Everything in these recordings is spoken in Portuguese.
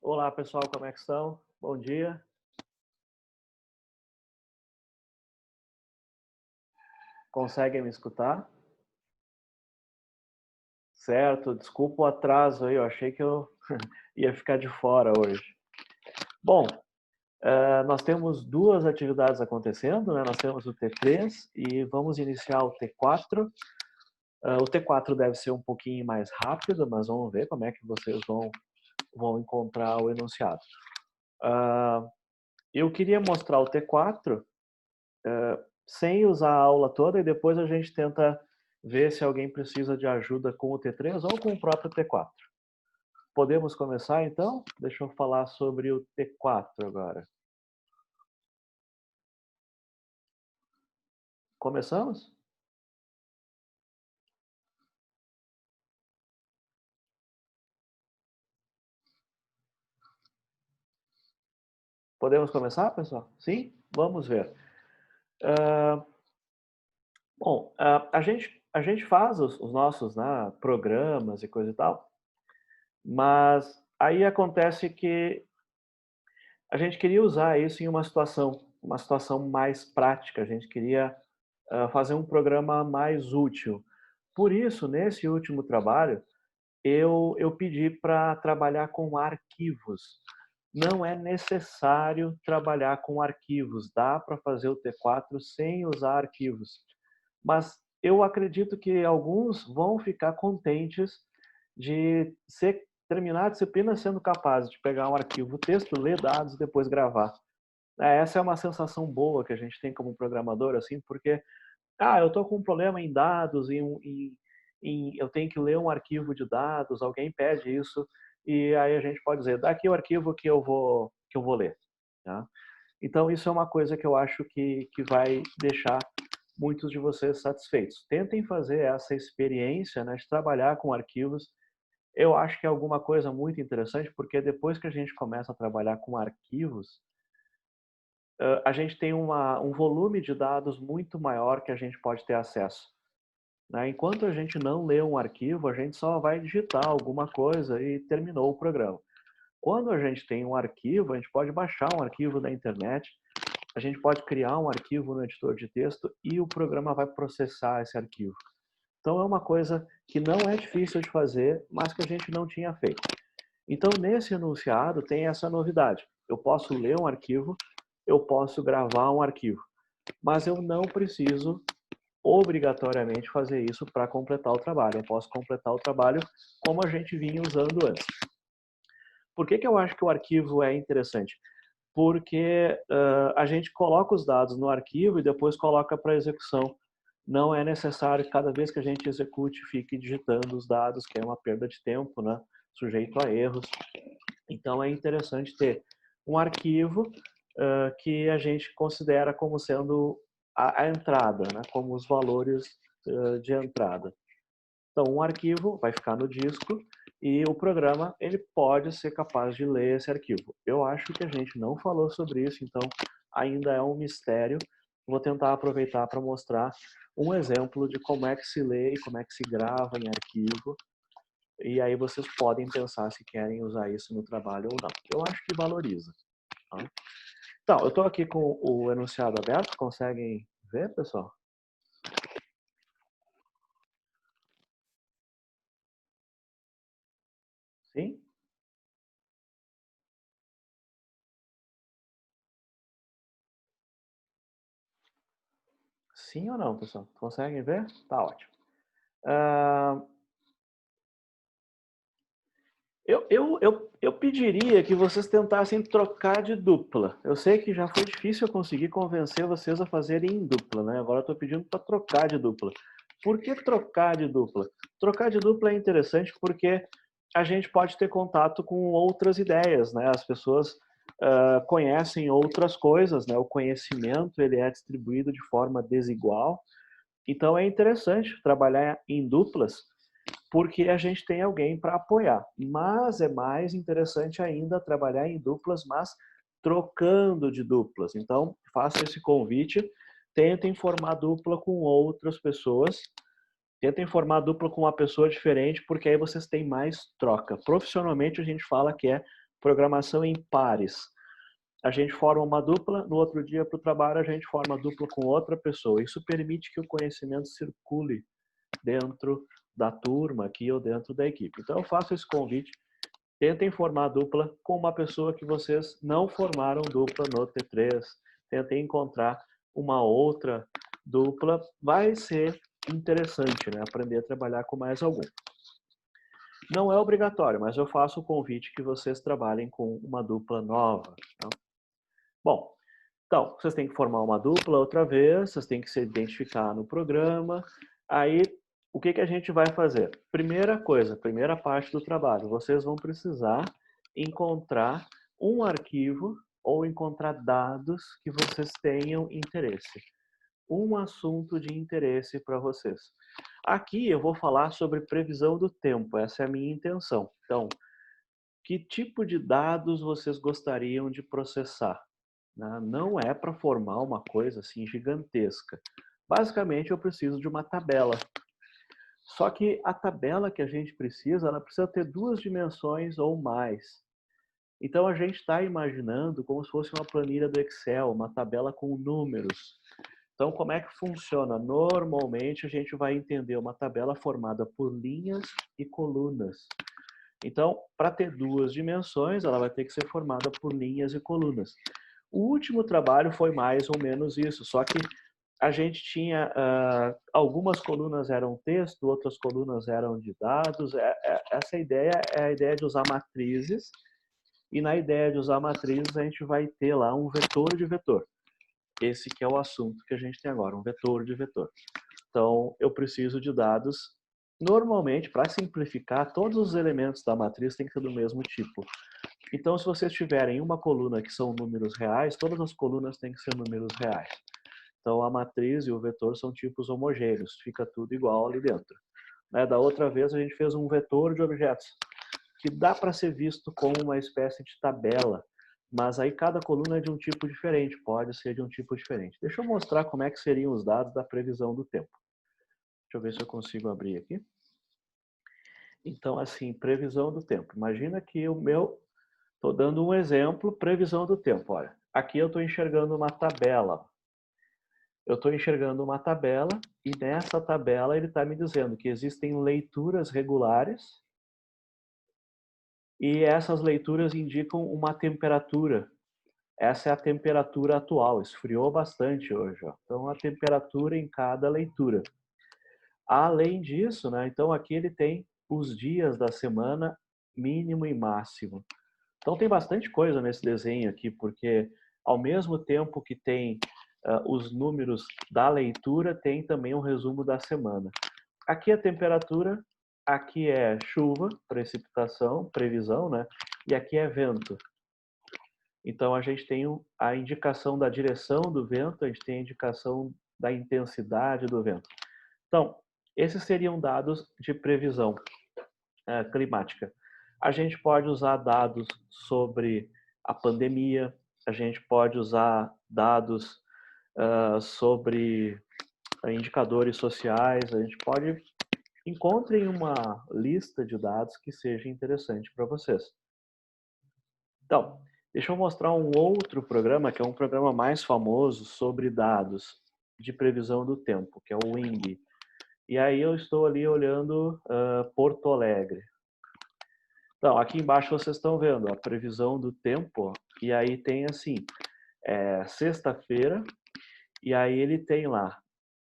Olá, pessoal, como é que estão? Bom dia. Conseguem me escutar? Certo, desculpa o atraso aí, eu achei que eu ia ficar de fora hoje. Bom, nós temos duas atividades acontecendo, né? Nós temos o T3 e vamos iniciar o T4. O T4 deve ser um pouquinho mais rápido, mas vamos ver como é que vocês vão encontrar o enunciado. Eu queria mostrar o T4 sem usar a aula toda e depois a gente tenta ver se alguém precisa de ajuda com o T3 ou com o próprio T4. Podemos começar então? Deixa eu falar sobre o T4 agora. Começamos? Podemos começar, pessoal? Sim? Vamos ver. Bom, a gente faz os nossos, né, programas e coisa e tal, mas aí acontece que a gente queria usar isso em uma situação mais prática. A gente queria fazer um programa mais útil. Por isso, nesse último trabalho, eu pedi para trabalhar com arquivos. Não é necessário trabalhar com arquivos, dá para fazer o T4 sem usar arquivos. Mas eu acredito que alguns vão ficar contentes de terminar a disciplina sendo capazes de pegar um arquivo texto, ler dados e depois gravar. Essa é uma sensação boa que a gente tem como programador, assim, porque eu estou com um problema em dados, eu tenho que ler um arquivo de dados, alguém pede isso, e aí a gente pode dizer, dá aqui o arquivo que eu vou ler. Tá? Então, isso é uma coisa que eu acho que vai deixar muitos de vocês satisfeitos. Tentem fazer essa experiência, né, de trabalhar com arquivos. Eu acho que é alguma coisa muito interessante, porque depois que a gente começa a trabalhar com arquivos, a gente tem um volume de dados muito maior que a gente pode ter acesso. Né? Enquanto a gente não lê um arquivo, a gente só vai digitar alguma coisa e terminou o programa. Quando a gente tem um arquivo, a gente pode baixar um arquivo da internet, a gente pode criar um arquivo no editor de texto e o programa vai processar esse arquivo. Então é uma coisa que não é difícil de fazer, mas que a gente não tinha feito. Então nesse enunciado tem essa novidade. Eu posso ler um arquivo, eu posso gravar um arquivo, mas eu não preciso obrigatoriamente fazer isso para completar o trabalho. Eu posso completar o trabalho como a gente vinha usando antes. Por que eu acho que o arquivo é interessante? Porque a gente coloca os dados no arquivo e depois coloca para execução. Não é necessário que cada vez que a gente execute fique digitando os dados, que é uma perda de tempo, né? Sujeito a erros. Então é interessante ter um arquivo que a gente considera como sendo a entrada, né? Como os valores de entrada. Então, um arquivo vai ficar no disco e o programa ele pode ser capaz de ler esse arquivo. Eu acho que a gente não falou sobre isso, então ainda é um mistério. Vou tentar aproveitar para mostrar um exemplo de como é que se lê e como é que se grava em arquivo. E aí vocês podem pensar se querem usar isso no trabalho ou não. Eu acho que valoriza. Tá? Então, eu estou aqui com o enunciado aberto. Conseguem ver, pessoal? Sim? Sim ou não, pessoal? Conseguem ver? Tá ótimo. Ah, eu pediria que vocês tentassem trocar de dupla. Eu sei que já foi difícil eu conseguir convencer vocês a fazerem em dupla, né? Agora eu estou pedindo para trocar de dupla. Por que trocar de dupla? Trocar de dupla é interessante porque a gente pode ter contato com outras ideias, né? As pessoas conhecem outras coisas, né? O conhecimento ele é distribuído de forma desigual. Então é interessante trabalhar em duplas porque a gente tem alguém para apoiar. Mas é mais interessante ainda trabalhar em duplas, mas trocando de duplas. Então, faço esse convite, tentem formar dupla com outras pessoas, tentem formar dupla com uma pessoa diferente, porque aí vocês têm mais troca. Profissionalmente, a gente fala que é programação em pares. A gente forma uma dupla, no outro dia para o trabalho a gente forma a dupla com outra pessoa. Isso permite que o conhecimento circule dentro da turma aqui ou dentro da equipe. Então eu faço esse convite, tentem formar dupla com uma pessoa que vocês não formaram dupla no T3, tentem encontrar uma outra dupla, vai ser interessante, né? Aprender a trabalhar com mais algum. Não é obrigatório, mas eu faço o convite que vocês trabalhem com uma dupla nova. Tá? Bom, então, vocês têm que formar uma dupla outra vez, vocês têm que se identificar no programa. Aí, o que a gente vai fazer? Primeira coisa, primeira parte do trabalho, vocês vão precisar encontrar um arquivo ou encontrar dados que vocês tenham interesse. Um assunto de interesse para vocês. Aqui eu vou falar sobre previsão do tempo, essa é a minha intenção. Então, que tipo de dados vocês gostariam de processar? Não é para formar uma coisa assim gigantesca. Basicamente, eu preciso de uma tabela. Só que a tabela que a gente precisa, ela precisa ter 2 dimensões ou mais. Então, a gente está imaginando como se fosse uma planilha do Excel, uma tabela com números. Então, como é que funciona? Normalmente, a gente vai entender uma tabela formada por linhas e colunas. Então, para ter 2 dimensões, ela vai ter que ser formada por linhas e colunas. O último trabalho foi mais ou menos isso, só que a gente tinha, algumas colunas eram texto, outras colunas eram de dados. Essa ideia é a ideia de usar matrizes, e na ideia de usar matrizes a gente vai ter lá um vetor de vetor. Esse que é o assunto que a gente tem agora, um vetor de vetor. Então, eu preciso de dados. Normalmente, para simplificar, todos os elementos da matriz têm que ser do mesmo tipo. Então, se vocês tiverem uma coluna que são números reais, todas as colunas têm que ser números reais. Então, a matriz e o vetor são tipos homogêneos, fica tudo igual ali dentro. Da outra vez, a gente fez um vetor de objetos, que dá para ser visto como uma espécie de tabela, mas aí cada coluna é de um tipo diferente, pode ser de um tipo diferente. Deixa eu mostrar como é que seriam os dados da previsão do tempo. Deixa eu ver se eu consigo abrir aqui. Então, assim, previsão do tempo. Imagina que o meu... Estou dando um exemplo, previsão do tempo. Olha, aqui eu estou enxergando uma tabela. Eu estou enxergando uma tabela e nessa tabela ele está me dizendo que existem leituras regulares e essas leituras indicam uma temperatura. Essa é a temperatura atual, esfriou bastante hoje. Ó. Então, a temperatura em cada leitura. Além disso, né, então aqui ele tem os dias da semana mínimo e máximo. Então tem bastante coisa nesse desenho aqui, porque ao mesmo tempo que tem os números da leitura, tem também um resumo da semana. Aqui a temperatura, aqui é chuva, precipitação, previsão, né? E aqui é vento. Então a gente tem a indicação da direção do vento, a gente tem a indicação da intensidade do vento. Então, esses seriam dados de previsão climática. A gente pode usar dados sobre a pandemia, a gente pode usar dados sobre indicadores sociais, a gente pode... Encontrem uma lista de dados que seja interessante para vocês. Então, deixa eu mostrar um outro programa, que é um programa mais famoso sobre dados de previsão do tempo, que é o WING. E aí eu estou ali olhando Porto Alegre. Então, aqui embaixo vocês estão vendo a previsão do tempo, e aí tem assim, sexta-feira, e aí ele tem lá,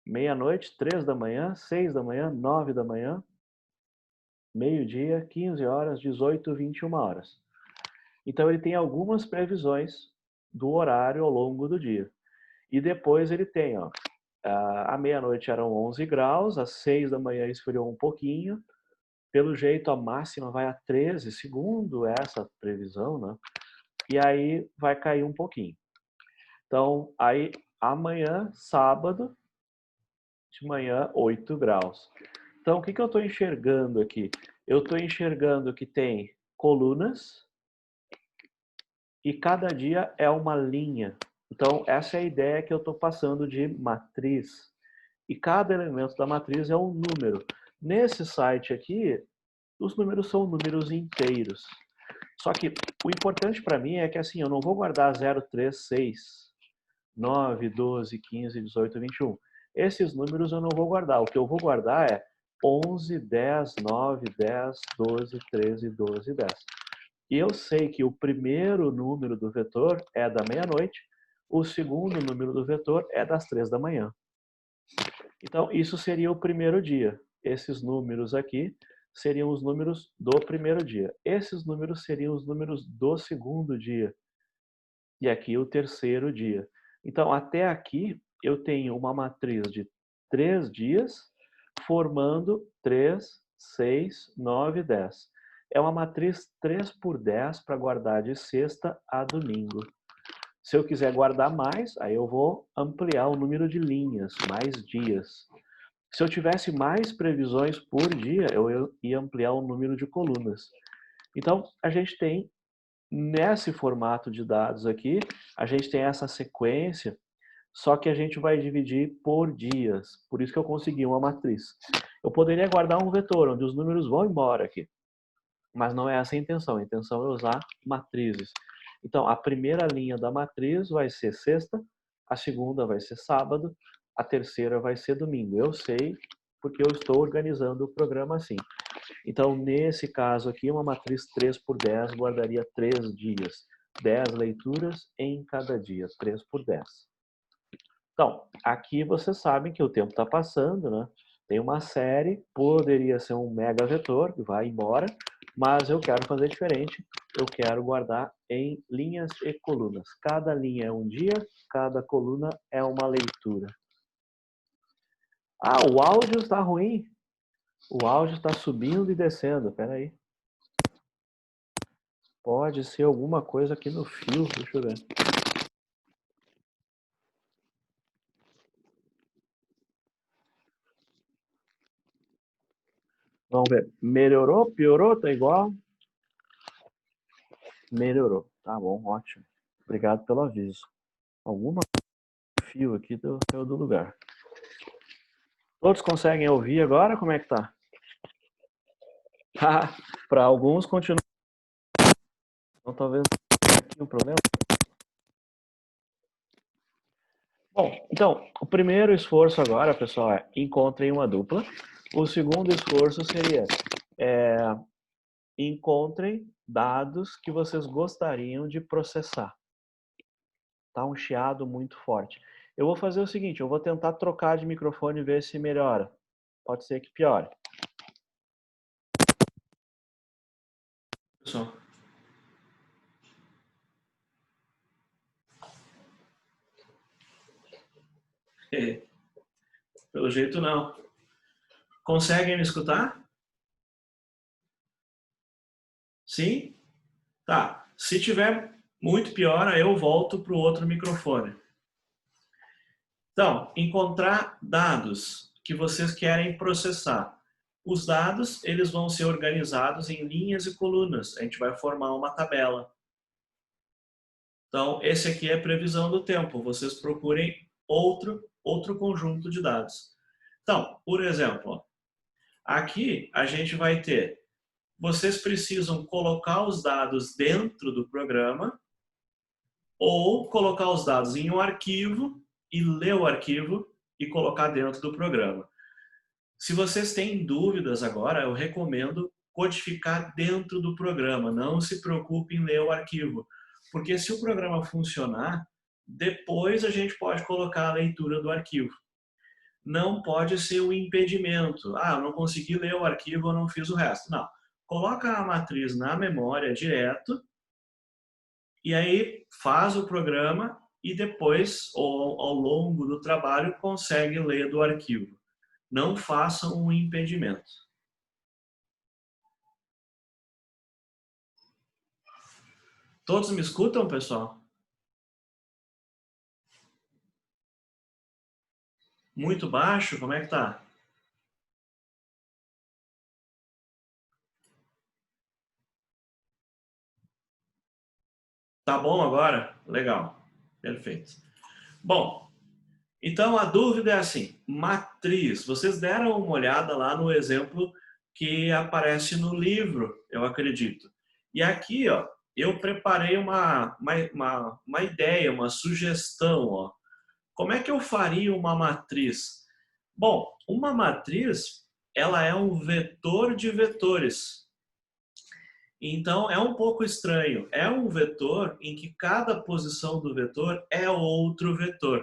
meia-noite, 3 da manhã, 6 da manhã, 9 da manhã, meio-dia, 15 horas, 18, 21 horas. Então ele tem algumas previsões do horário ao longo do dia. E depois ele tem, ó, à meia-noite eram 11 graus, às 6 da manhã esfriou um pouquinho, pelo jeito a máxima vai a 13, segundo essa previsão, né? E aí vai cair um pouquinho. Então, aí amanhã, sábado, de manhã, 8 graus. Então, o que eu estou enxergando aqui? Eu estou enxergando que tem colunas e cada dia é uma linha. Então, essa é a ideia que eu estou passando de matriz. E cada elemento da matriz é um número. Nesse site aqui, os números são números inteiros. Só que o importante para mim é que assim, eu não vou guardar 0, 3, 6, 9, 12, 15, 18, 21. Esses números eu não vou guardar. O que eu vou guardar é 11, 10, 9, 10, 12, 13, 12, 10. E eu sei que o primeiro número do vetor é da meia-noite, o segundo número do vetor é das 3 da manhã. Então, isso seria o primeiro dia. Esses números aqui seriam os números do primeiro dia. Esses números seriam os números do segundo dia. E aqui o terceiro dia. Então, até aqui, eu tenho uma matriz de 3 dias, formando 3, 6, 9, 10. É uma matriz 3 por 10 para guardar de sexta a domingo. Se eu quiser guardar mais, aí eu vou ampliar o número de linhas, mais dias. Se eu tivesse mais previsões por dia, eu ia ampliar o número de colunas. Então, a gente tem, nesse formato de dados aqui, a gente tem essa sequência, só que a gente vai dividir por dias. Por isso que eu consegui uma matriz. Eu poderia guardar um vetor, onde os números vão embora aqui. Mas não é essa a intenção. A intenção é usar matrizes. Então, a primeira linha da matriz vai ser sexta, a segunda vai ser sábado, a terceira vai ser domingo. Eu sei porque eu estou organizando o programa assim. Então, nesse caso aqui, uma matriz 3 por 10 guardaria 3 dias. 10 leituras em cada dia, 3 por 10. Então, aqui vocês sabem que o tempo está passando, né? Tem uma série, poderia ser um mega vetor, que vai embora, mas eu quero fazer diferente. Eu quero guardar em linhas e colunas. Cada linha é um dia, cada coluna é uma leitura. Ah, o áudio está ruim. O áudio está subindo e descendo. Espera aí. Pode ser alguma coisa aqui no fio. Deixa eu ver. Vamos ver. Melhorou? Piorou? Tá igual? Melhorou. Tá bom, ótimo. Obrigado pelo aviso. Alguma fio aqui saiu do lugar. Todos conseguem ouvir agora? Como é que tá? Para alguns continua. Então talvez aqui um problema. Bom, então, o primeiro esforço agora, pessoal, é encontrem uma dupla. O segundo esforço seria encontrem dados que vocês gostariam de processar. Tá um chiado muito forte. Eu vou fazer o seguinte, eu vou tentar trocar de microfone e ver se melhora. Pode ser que piore. Pessoal. Pelo jeito não. Conseguem me escutar? Sim? Tá. Se tiver muito pior, aí eu volto para o outro microfone. Então, encontrar dados que vocês querem processar. Os dados, eles vão ser organizados em linhas e colunas. A gente vai formar uma tabela. Então, esse aqui é a previsão do tempo. Vocês procurem outro conjunto de dados. Então, por exemplo, aqui a gente vai ter, vocês precisam colocar os dados dentro do programa ou colocar os dados em um arquivo e ler o arquivo e colocar dentro do programa. Se vocês têm dúvidas agora, eu recomendo codificar dentro do programa. Não se preocupe em ler o arquivo, porque se o programa funcionar, depois a gente pode colocar a leitura do arquivo. Não pode ser um impedimento. Ah, eu não consegui ler o arquivo, eu não fiz o resto. Não. Coloca a matriz na memória direto e aí faz o programa e depois, ao longo do trabalho, consegue ler do arquivo. Não façam um impedimento. Todos me escutam, pessoal? Muito baixo? Como é que tá? Tá bom agora? Legal. Perfeito. Bom, então a dúvida é assim, matriz. Vocês deram uma olhada lá no exemplo que aparece no livro, eu acredito. E aqui, ó, eu preparei uma ideia, uma sugestão, ó. Como é que eu faria uma matriz? Bom, uma matriz, ela é um vetor de vetores. Então, é um pouco estranho. É um vetor em que cada posição do vetor é outro vetor.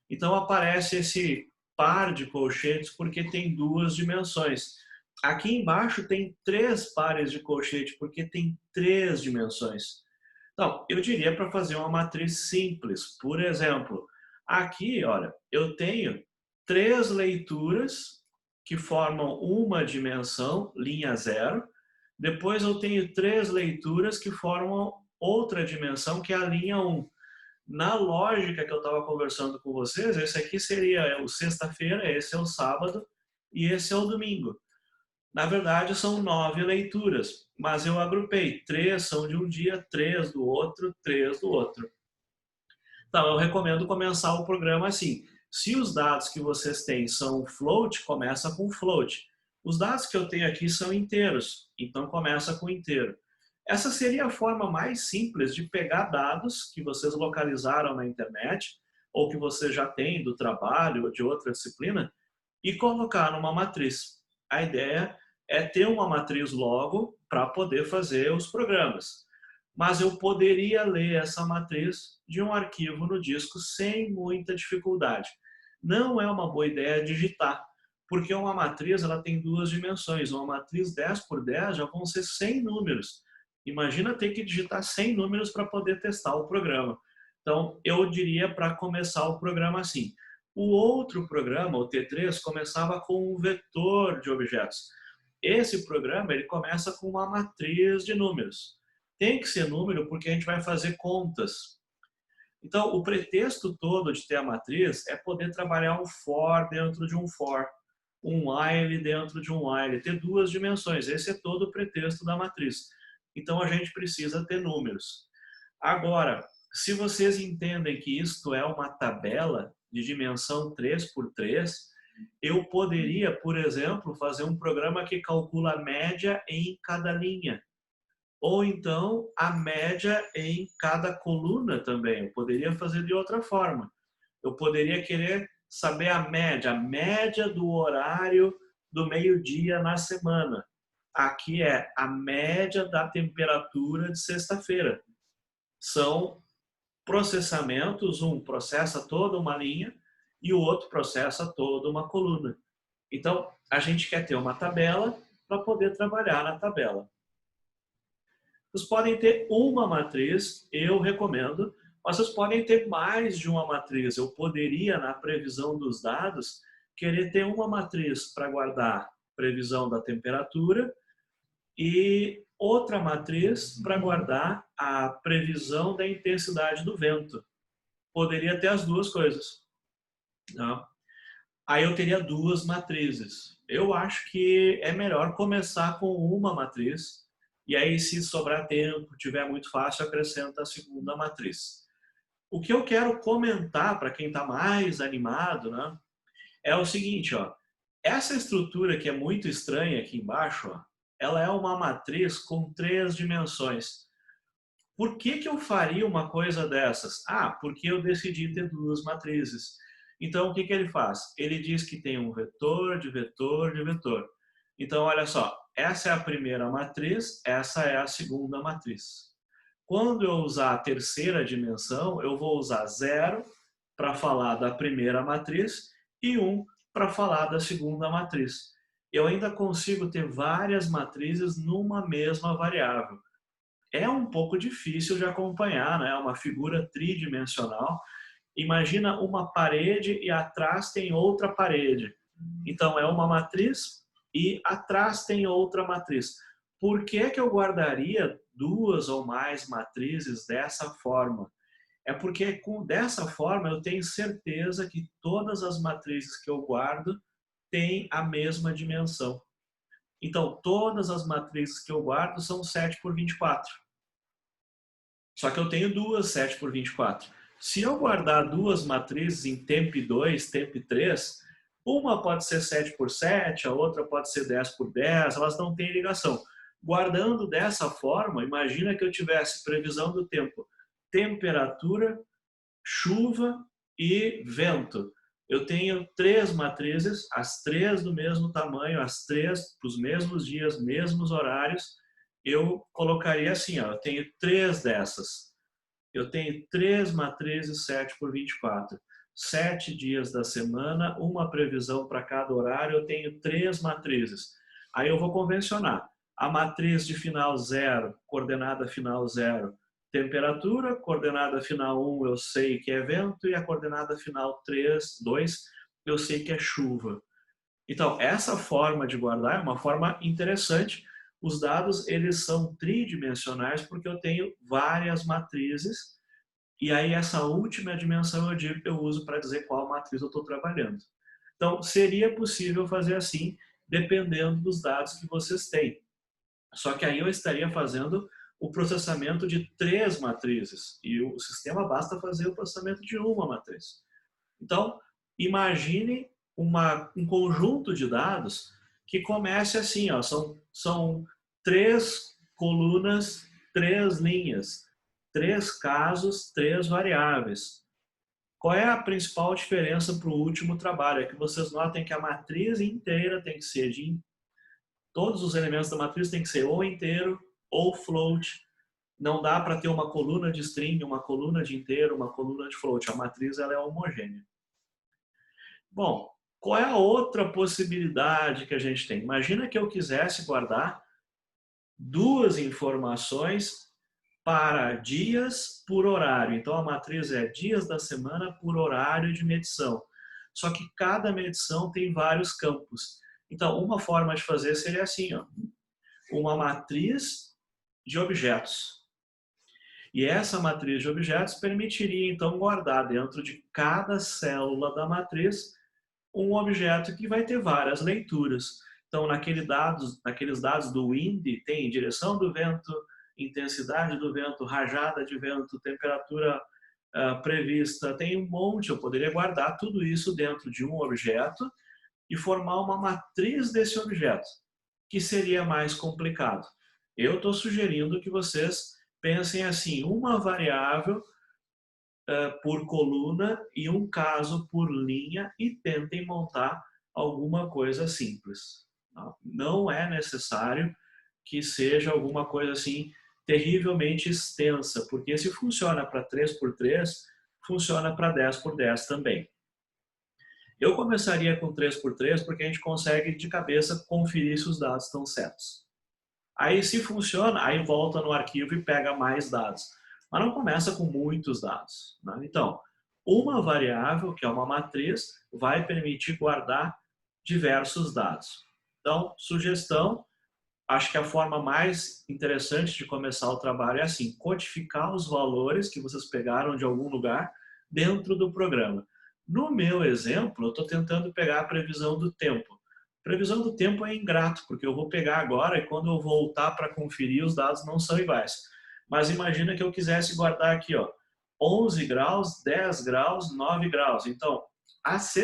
Então, aparece esse par de colchetes porque tem duas dimensões. Aqui embaixo tem 3 pares de colchete porque tem 3 dimensões. Então, eu diria para fazer uma matriz simples. Por exemplo, aqui, olha, eu tenho 3 leituras que formam uma dimensão, linha 0. Depois eu tenho 3 leituras que formam outra dimensão, que é a linha 1. Na lógica que eu estava conversando com vocês, esse aqui seria o sexta-feira, esse é o sábado e esse é o domingo. Na verdade, são 9 leituras, mas eu agrupei. 3 são de um dia, 3 do outro, 3 do outro. Então, eu recomendo começar o programa assim. Se os dados que vocês têm são float, começa com float. Os dados que eu tenho aqui são inteiros, então começa com inteiro. Essa seria a forma mais simples de pegar dados que vocês localizaram na internet, ou que você já tem do trabalho ou de outra disciplina, e colocar numa matriz. A ideia é ter uma matriz logo para poder fazer os programas. Mas eu poderia ler essa matriz de um arquivo no disco sem muita dificuldade. Não é uma boa ideia digitar, porque uma matriz ela tem 2 dimensões. Uma matriz 10 por 10 já vão ser 100 números. Imagina ter que digitar 100 números para poder testar o programa. Então, eu diria para começar o programa assim. O outro programa, o T3, começava com um vetor de objetos. Esse programa ele começa com uma matriz de números. Tem que ser número porque a gente vai fazer contas. Então, o pretexto todo de ter a matriz é poder trabalhar um for dentro de um for, um while dentro de um while, ter 2 dimensões. Esse é todo o pretexto da matriz. Então, a gente precisa ter números. Agora, se vocês entendem que isto é uma tabela de dimensão 3 por 3, eu poderia, por exemplo, fazer um programa que calcula a média em cada linha. Ou então a média em cada coluna também. Eu poderia fazer de outra forma. Eu poderia querer saber a média do horário do meio-dia na semana. Aqui é a média da temperatura de sexta-feira. São processamentos, um processa toda uma linha e o outro processa toda uma coluna. Então, a gente quer ter uma tabela para poder trabalhar na tabela. Vocês podem ter uma matriz, eu recomendo, mas vocês podem ter mais de uma matriz. Eu poderia, na previsão dos dados, querer ter uma matriz para guardar previsão da temperatura e outra matriz para guardar a previsão da intensidade do vento. Poderia ter as duas coisas. Não? Aí eu teria 2 matrizes. Eu acho que é melhor começar com uma matriz e aí, se sobrar tempo, tiver muito fácil, acrescenta a segunda matriz. O que eu quero comentar para quem está mais animado, né, é o seguinte, ó. Essa estrutura que é muito estranha aqui embaixo, ó, ela é uma matriz com 3 dimensões. Por que eu faria uma coisa dessas? Ah, porque eu decidi ter 2 matrizes. Então, o que ele faz? Ele diz que tem um vetor de vetor de vetor. Então, olha só, essa é a primeira matriz, essa é a segunda matriz. Quando eu usar a terceira dimensão, eu vou usar 0 para falar da primeira matriz e 1 para falar da segunda matriz. Eu ainda consigo ter várias matrizes numa mesma variável. É um pouco difícil de acompanhar, né? Uma figura tridimensional. Imagina uma parede e atrás tem outra parede. Então, é uma matriz e atrás tem outra matriz. Por que eu guardaria 2 ou mais matrizes dessa forma? É porque dessa forma eu tenho certeza que todas as matrizes que eu guardo têm a mesma dimensão. Então, todas as matrizes que eu guardo são 7 por 24. Só que eu tenho 2 7 por 24. Se eu guardar 2 matrizes em temp2, temp3, uma pode ser 7 por 7, a outra pode ser 10 por 10, elas não têm ligação. guardando dessa forma, imagina que eu tivesse previsão do tempo, temperatura, chuva e vento. Eu tenho 3 matrizes, as 3 do mesmo tamanho, as 3 para os mesmos dias, mesmos horários. Eu colocaria assim, ó, eu tenho 3 dessas. Eu tenho 3 matrizes 7 por 24. 7 dias da semana, uma previsão para cada horário, eu tenho 3 matrizes. Aí eu vou convencionar. A matriz de final 0, coordenada final 0, temperatura, coordenada final 1 eu sei que é vento e a coordenada final 3, 2 eu sei que é chuva. Então, essa forma de guardar é uma forma interessante. Os dados, eles são tridimensionais porque eu tenho várias matrizes e aí essa última dimensão eu uso para dizer qual matriz eu estou trabalhando. Então, seria possível fazer assim, dependendo dos dados que vocês têm. Só que aí eu estaria fazendo o processamento de 3 matrizes e o sistema basta fazer o processamento de uma matriz. Então, imagine um conjunto de dados que comece assim, ó, são 3 colunas, 3 linhas, 3 casos, 3 variáveis. Qual é a principal diferença para o último trabalho? É que vocês notem que a matriz inteira tem que ser de todos os elementos da matriz tem que ser ou inteiro ou float. Não dá para ter uma coluna de string, uma coluna de inteiro, uma coluna de float. A matriz ela é homogênea. Bom, qual é a outra possibilidade que a gente tem? Imagina que eu quisesse guardar 2 informações para dias por horário. Então a matriz é dias da semana por horário de medição. Só que cada medição tem vários campos. Então uma forma de fazer seria assim, ó, uma matriz de objetos. E essa matriz de objetos permitiria então guardar dentro de cada célula da matriz um objeto que vai ter várias leituras. Então, naqueles dados do wind, tem direção do vento, intensidade do vento, rajada de vento, temperatura prevista, tem um monte. Eu poderia guardar tudo isso dentro de um objeto e formar uma matriz desse objeto, que seria mais complicado. Eu estou sugerindo que vocês pensem assim, uma variável por coluna e um caso por linha e tentem montar alguma coisa simples. Não é necessário que seja alguma coisa assim terrivelmente extensa, porque se funciona para 3 por 3, funciona para 10 por 10 também. Eu começaria com 3 por 3 porque a gente consegue de cabeça conferir se os dados estão certos. Aí se funciona, aí volta no arquivo e pega mais dados. Mas não começa com muitos dados, né? Então, uma variável, que é uma matriz, vai permitir guardar diversos dados. Então, sugestão, acho que a forma mais interessante de começar o trabalho é assim, codificar os valores que vocês pegaram de algum lugar dentro do programa. No meu exemplo, eu estou tentando pegar a previsão do tempo. Previsão do tempo é ingrato, porque eu vou pegar agora e quando eu voltar para conferir, os dados não são iguais. Mas imagina que eu quisesse guardar aqui, ó, 11 graus, 10 graus, 9 graus. Então,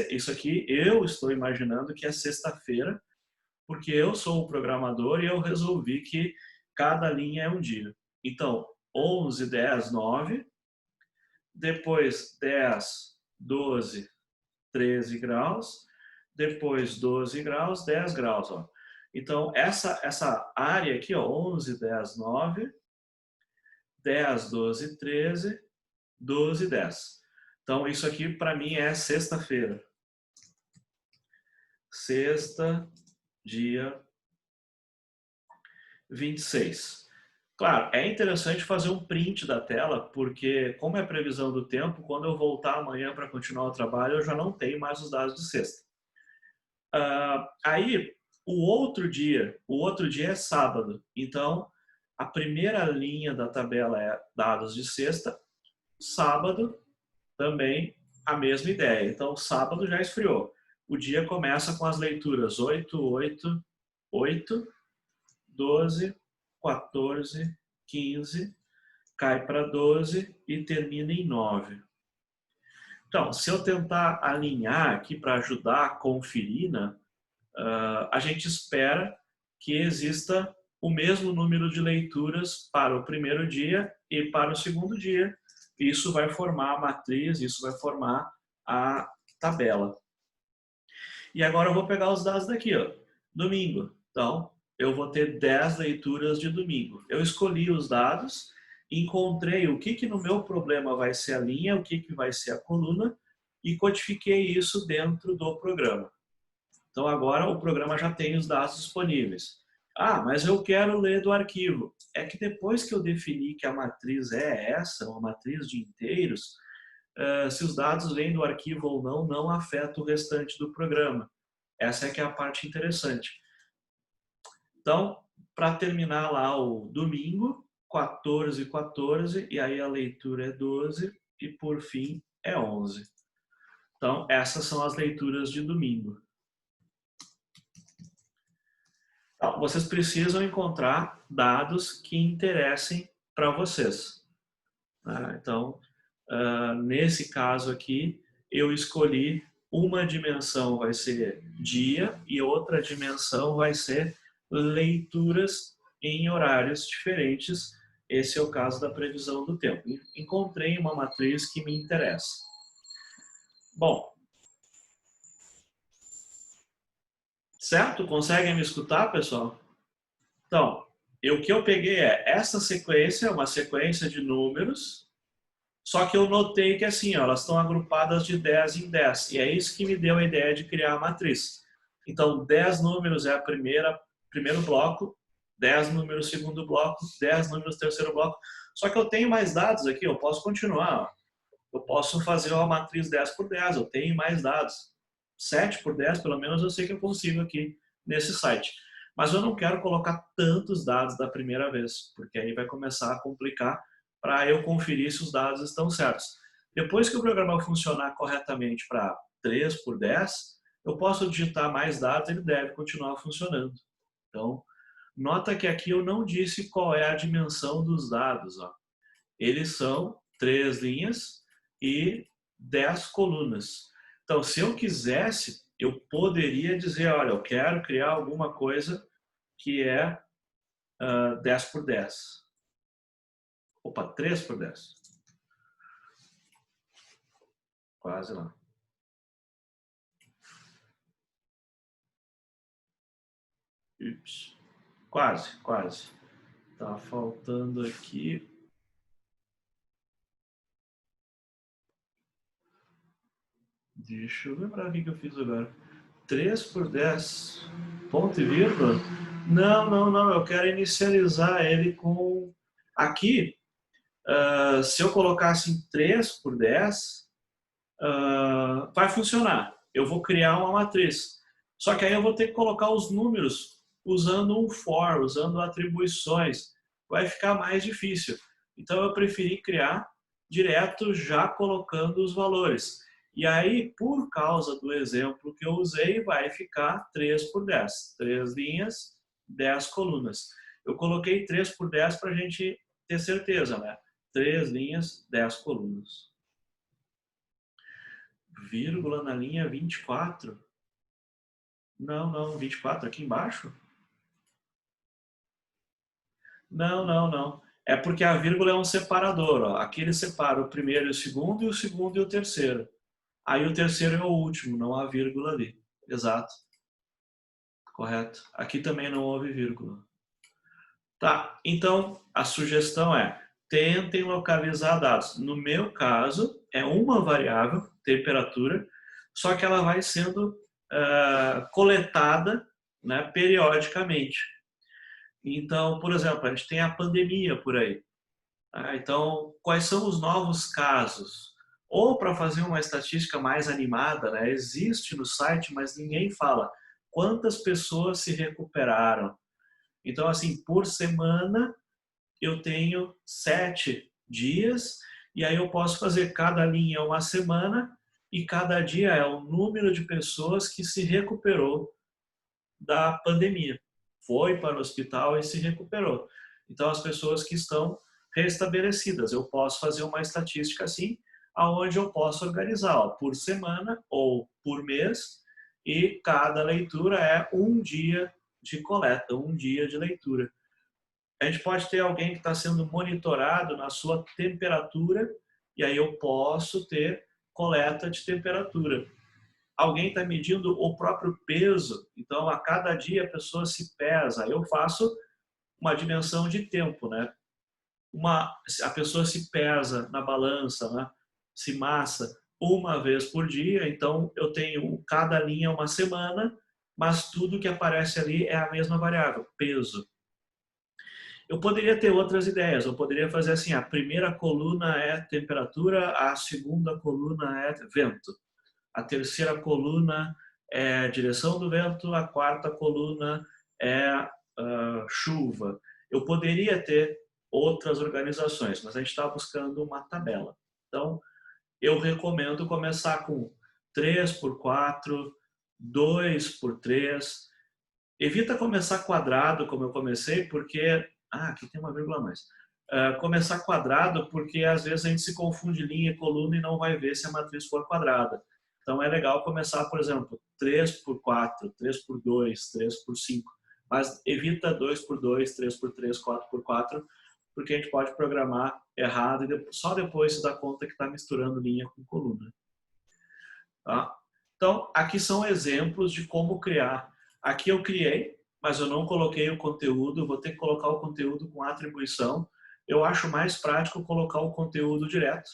isso aqui eu estou imaginando que é sexta-feira, porque eu sou o programador e eu resolvi que cada linha é um dia. Então, 11, 10, 9, depois 10, 12, 13 graus, depois 12 graus, 10 graus. Ó. Então, essa área aqui, ó, 11, 10, 9, 10, 12, 13, 12, 10. Então, isso aqui para mim é sexta-feira. Sexta, dia 26. Claro, é interessante fazer um print da tela, porque como é previsão do tempo, quando eu voltar amanhã para continuar o trabalho, eu já não tenho mais os dados de sexta. Aí, o outro dia é sábado. Então, a primeira linha da tabela é dados de sexta. Sábado, também a mesma ideia. Então, sábado já esfriou. O dia começa com as leituras 8, 8, 8, 12, 14, 15, cai para 12 e termina em 9. Então, se eu tentar alinhar aqui para ajudar a conferir, né, a gente espera que exista o mesmo número de leituras para o primeiro dia e para o segundo dia. Isso vai formar a matriz, isso vai formar a tabela. E agora eu vou pegar os dados daqui, ó. Domingo. Então, eu vou ter 10 leituras de domingo. Eu escolhi os dados, encontrei o que no meu problema vai ser a linha, o que vai ser a coluna, e codifiquei isso dentro do programa. Então, agora o programa já tem os dados disponíveis. Ah, mas eu quero ler do arquivo. É que depois que eu defini que a matriz é essa, uma matriz de inteiros, se os dados vêm do arquivo ou não, não afeta o restante do programa. Essa é que é a parte interessante. Então, para terminar lá o domingo, 14, 14, e aí a leitura é 12, e por fim é 11. Então, essas são as leituras de domingo. Então, vocês precisam encontrar dados que interessem para vocês. Então, nesse caso aqui, eu escolhi uma dimensão vai ser dia e outra dimensão vai ser leituras em horários diferentes. Esse é o caso da previsão do tempo. Encontrei uma matriz que me interessa. Bom, certo? Conseguem me escutar, pessoal? Então, o que eu peguei essa sequência, uma sequência de números, só que eu notei que assim, ó, elas estão agrupadas de 10 em 10. E é isso que me deu a ideia de criar a matriz. Então, 10 números é a primeiro bloco, 10 números segundo bloco, 10 números terceiro bloco. Só que eu tenho mais dados aqui, eu posso continuar. Ó. Eu posso fazer uma matriz 10 por 10, eu tenho mais dados. 7 por 10, pelo menos eu sei que eu consigo aqui nesse site. Mas eu não quero colocar tantos dados da primeira vez, porque aí vai começar a complicar para eu conferir se os dados estão certos. Depois que o programa funcionar corretamente para 3 por 10, eu posso digitar mais dados, ele deve continuar funcionando. Então, nota que aqui eu não disse qual é a dimensão dos dados. Ó. Eles são 3 linhas e 10 colunas. Então, se eu quisesse, eu poderia dizer, olha, eu quero criar alguma coisa que é 10 por 10. Opa, 3 por 10. Quase lá. Ups. Quase, quase. Tá faltando aqui. Deixa eu lembrar o que eu fiz agora. 3 por 10. Ponto e vírgula? Não, não, não. Eu quero inicializar ele com... Aqui, se eu colocasse em 3 por 10, vai funcionar. Eu vou criar uma matriz. Só que aí eu vou ter que colocar os números usando um for, usando atribuições. Vai ficar mais difícil. Então eu preferi criar direto já colocando os valores. E aí, por causa do exemplo que eu usei, vai ficar 3 por 10. 3 linhas, 10 colunas. Eu coloquei 3 por 10 para a gente ter certeza, né? 3 linhas, 10 colunas. Vírgula na linha 24. Não, não, 24 aqui embaixo? Não, não, não. É porque a vírgula é um separador. Ó. Aqui ele separa o primeiro e o segundo e o terceiro. Aí o terceiro é o último, não há vírgula ali. Exato. Correto. Aqui também não houve vírgula. Tá, então a sugestão é, tentem localizar dados. No meu caso, é uma variável, temperatura, só que ela vai sendo coletada, né, periodicamente. Então, por exemplo, a gente tem a pandemia por aí. Então, quais são os novos casos? Ou para fazer uma estatística mais animada, né, existe no site, mas ninguém fala quantas pessoas se recuperaram. Então, assim, por semana eu tenho 7 dias e aí eu posso fazer cada linha uma semana e cada dia é o número de pessoas que se recuperou da pandemia. Foi para o hospital e se recuperou. Então, as pessoas que estão restabelecidas. Eu posso fazer uma estatística assim, aonde eu posso organizar ó, por semana ou por mês e cada leitura é um dia de coleta, um dia de leitura. A gente pode ter alguém que está sendo monitorado na sua temperatura, e aí eu posso ter coleta de temperatura. Alguém está medindo o próprio peso, então a cada dia a pessoa se pesa. Eu faço uma dimensão de tempo, né? A pessoa se pesa na balança, né? Se massa uma vez por dia, então eu tenho cada linha uma semana, mas tudo que aparece ali é a mesma variável, peso. Eu poderia ter outras ideias, eu poderia fazer assim, a primeira coluna é temperatura, a segunda coluna é vento, a terceira coluna é direção do vento, a quarta coluna é chuva. Eu poderia ter outras organizações, mas a gente está buscando uma tabela. Então, eu recomendo começar com 3 por 4, 2 por 3. Evita começar quadrado, como eu comecei, porque... Ah, aqui tem uma vírgula a mais. Começar quadrado, porque às vezes a gente se confunde linha e coluna e não vai ver se a matriz for quadrada. Então é legal começar, por exemplo, 3 por 4, 3 por 2, 3 por 5. Mas evita 2 por 2, 3 por 3, 4 por 4, porque a gente pode programar errado e só depois se dá conta que está misturando linha com coluna. Tá? Então, aqui são exemplos de como criar. Aqui eu criei, mas eu não coloquei o conteúdo, vou ter que colocar o conteúdo com atribuição. Eu acho mais prático colocar o conteúdo direto,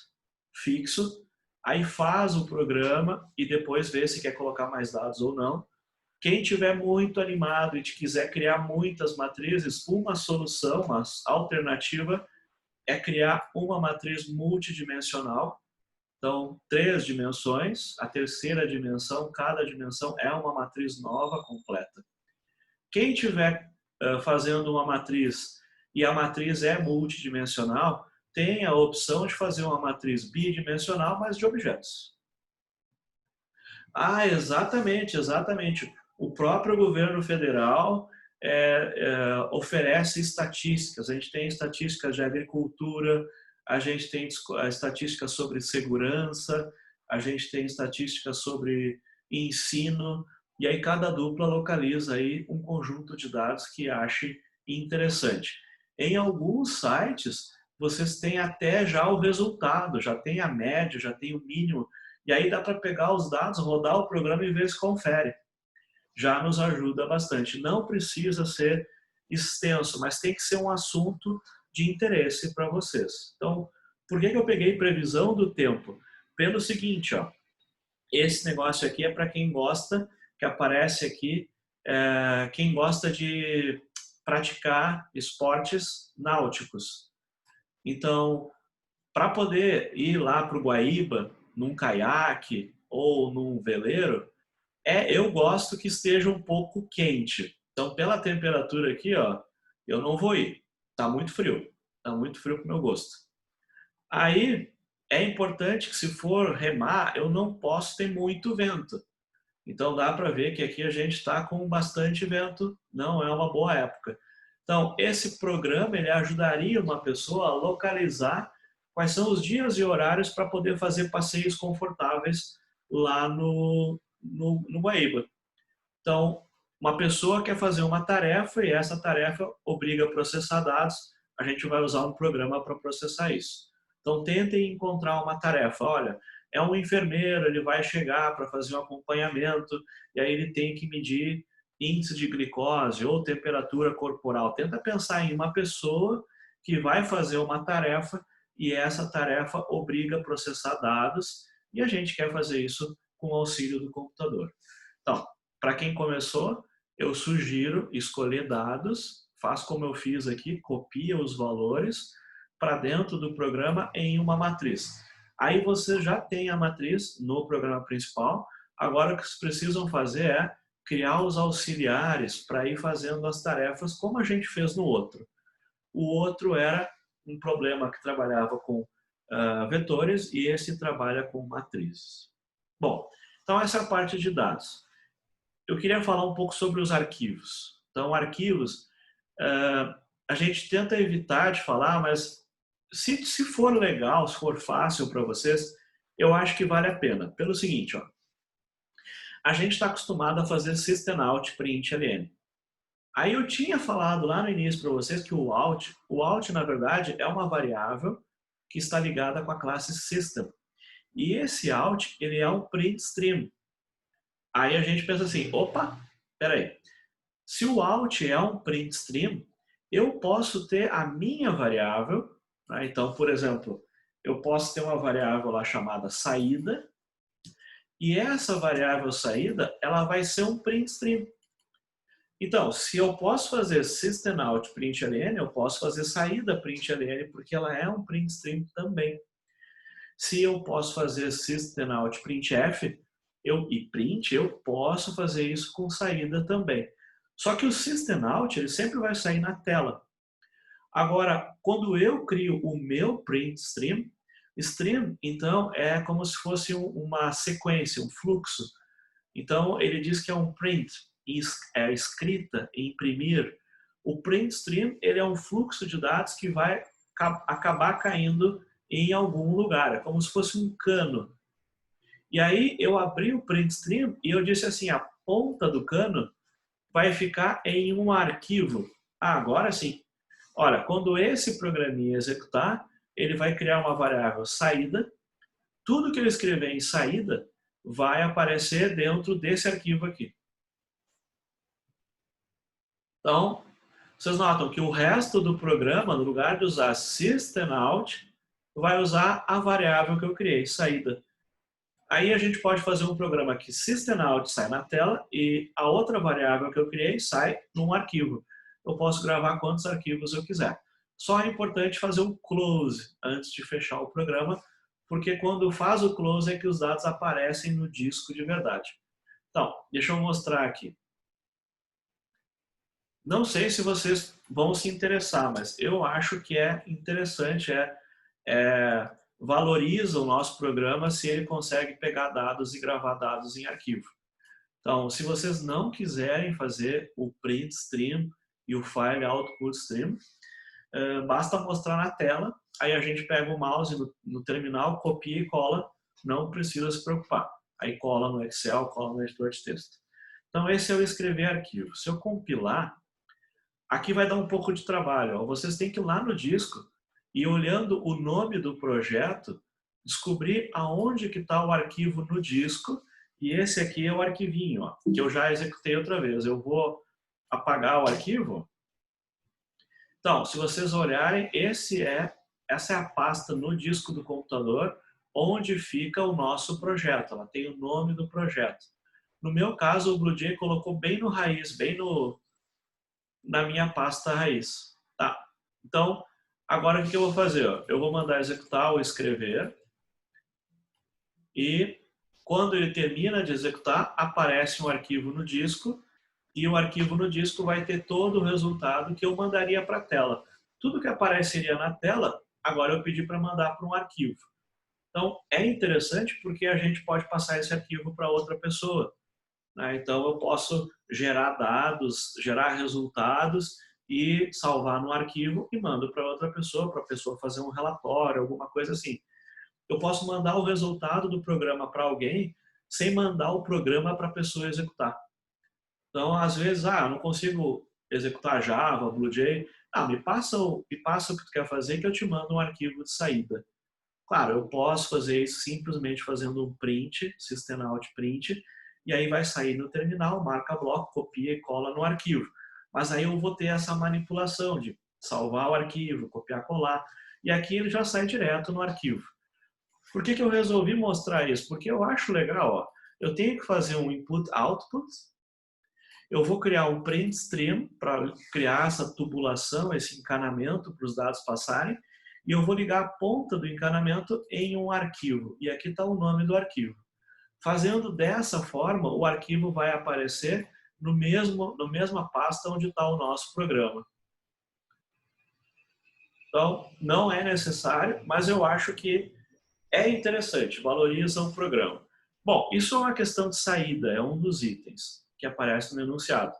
fixo, aí faz o programa e depois vê se quer colocar mais dados ou não. Quem tiver muito animado e quiser criar muitas matrizes, uma solução, uma alternativa, é criar uma matriz multidimensional. Então, 3 dimensões, a terceira dimensão, cada dimensão é uma matriz nova, completa. Quem estiver fazendo uma matriz e a matriz é multidimensional, tem a opção de fazer uma matriz bidimensional, mas de objetos. Ah, exatamente, exatamente. O próprio governo federal oferece estatísticas. A gente tem estatísticas de agricultura, a gente tem estatísticas sobre segurança, a gente tem estatísticas sobre ensino, e aí cada dupla localiza aí um conjunto de dados que ache interessante. Em alguns sites, vocês têm até já o resultado, já tem a média, já tem o mínimo, e aí dá para pegar os dados, rodar o programa e ver se confere. Já nos ajuda bastante. Não precisa ser extenso, mas tem que ser um assunto de interesse para vocês. Então, por que eu peguei previsão do tempo? Pelo seguinte, ó, esse negócio aqui é para quem gosta, que aparece aqui, quem gosta de praticar esportes náuticos. Então, para poder ir lá para o Guaíba, num caiaque ou num veleiro, eu gosto que esteja um pouco quente. Então, pela temperatura aqui, ó, eu não vou ir. Tá muito frio. Tá muito frio para o meu gosto. Aí, é importante que se for remar, eu não posso ter muito vento. Então, dá para ver que aqui a gente está com bastante vento. Não é uma boa época. Então, esse programa ele ajudaria uma pessoa a localizar quais são os dias e horários para poder fazer passeios confortáveis lá no Guaíba. Então, uma pessoa quer fazer uma tarefa e essa tarefa obriga a processar dados, a gente vai usar um programa para processar isso. Então, tentem encontrar uma tarefa. Olha, é um enfermeiro, ele vai chegar para fazer um acompanhamento e aí ele tem que medir índice de glicose ou temperatura corporal. Tenta pensar em uma pessoa que vai fazer uma tarefa e essa tarefa obriga a processar dados e a gente quer fazer isso com o auxílio do computador. Então, para quem começou, eu sugiro escolher dados, faz como eu fiz aqui, copia os valores para dentro do programa em uma matriz. Aí você já tem a matriz no programa principal, agora o que vocês precisam fazer é criar os auxiliares para ir fazendo as tarefas como a gente fez no outro. O outro era um problema que trabalhava com vetores e esse trabalha com matrizes. Bom, então essa é a parte de dados. Eu queria falar um pouco sobre os arquivos. Então, arquivos, a gente tenta evitar de falar, mas se for legal, se for fácil para vocês, eu acho que vale a pena. Pelo seguinte, ó, a gente está acostumado a fazer system out print ln. Aí eu tinha falado lá no início para vocês que o out na verdade é uma variável que está ligada com a classe system. E esse out, ele é um print stream. Aí a gente pensa assim, opa, peraí. Se o out é um print stream, eu posso ter a minha variável, né? Então, por exemplo, eu posso ter uma variável lá chamada saída, e essa variável saída, ela vai ser um print stream. Então, se eu posso fazer systemout.println, eu posso fazer saída println, porque ela é um print stream também. Se eu posso fazer systemout.printf e print, eu posso fazer isso com saída também. Só que o systemout, ele sempre vai sair na tela. Agora, quando eu crio o meu print stream, então, é como se fosse uma sequência, um fluxo. Então, ele diz que é um print, é escrita, imprimir. O print stream, ele é um fluxo de dados que vai acabar caindo em algum lugar. É como se fosse um cano. E aí, eu abri o print stream e eu disse assim, a ponta do cano vai ficar em um arquivo. Ah, agora sim. Olha, quando esse programinha executar, ele vai criar uma variável saída. Tudo que eu escrever em saída vai aparecer dentro desse arquivo aqui. Então, vocês notam que o resto do programa, no lugar de usar systemout, vai usar a variável que eu criei, saída. Aí a gente pode fazer um programa que systemout sai na tela e a outra variável que eu criei sai num arquivo. Eu posso gravar quantos arquivos eu quiser. Só é importante fazer um close antes de fechar o programa, porque quando faz o close é que os dados aparecem no disco de verdade. Então, deixa eu mostrar aqui. Não sei se vocês vão se interessar, mas eu acho que é interessante, valoriza o nosso programa se ele consegue pegar dados e gravar dados em arquivo. Então, se vocês não quiserem fazer o print stream e o file output stream, basta mostrar na tela, aí a gente pega o mouse no terminal, copia e cola, não precisa se preocupar. Aí cola no Excel, cola no editor de texto. Então, esse é o escrever arquivo. Se eu compilar, aqui vai dar um pouco de trabalho. Ó. Vocês têm que ir lá no disco e olhando o nome do projeto, descobrir aonde que está o arquivo no disco. E esse aqui é o arquivinho, ó, que eu já executei outra vez. Eu vou apagar o arquivo. Então, se vocês olharem, essa é a pasta no disco do computador onde fica o nosso projeto. Ela tem o nome do projeto. No meu caso, o BlueJay colocou bem no raiz, bem na minha pasta raiz. Tá. Então, agora o que eu vou fazer? Ó? Eu vou mandar executar ou escrever. E quando ele termina de executar, aparece um arquivo no disco. E o arquivo no disco vai ter todo o resultado que eu mandaria para a tela. Tudo que apareceria na tela, agora eu pedi para mandar para um arquivo. Então, é interessante porque a gente pode passar esse arquivo para outra pessoa. Né? Então, eu posso gerar dados, gerar resultados e salvar no arquivo e mando para outra pessoa, para a pessoa fazer um relatório, alguma coisa assim. Eu posso mandar o resultado do programa para alguém sem mandar o programa para a pessoa executar. Então, às vezes, eu não consigo executar Java, BlueJay. Me passa o que tu quer fazer que eu te mando um arquivo de saída. Claro, eu posso fazer isso simplesmente fazendo um print, systemout print, e aí vai sair no terminal, marca bloco, copia e cola no arquivo. Mas aí eu vou ter essa manipulação de salvar o arquivo, copiar, colar, e aqui ele já sai direto no arquivo. Por que eu resolvi mostrar isso? Porque eu acho legal, ó, eu tenho que fazer um input-output, eu vou criar um print stream para criar essa tubulação, esse encanamento para os dados passarem, e eu vou ligar a ponta do encanamento em um arquivo. E aqui está o nome do arquivo. Fazendo dessa forma, o arquivo vai aparecer na mesma pasta onde está o nosso programa. Então, não é necessário, mas eu acho que é interessante, valoriza o programa. Bom, isso é uma questão de saída, é um dos itens que aparece no enunciado.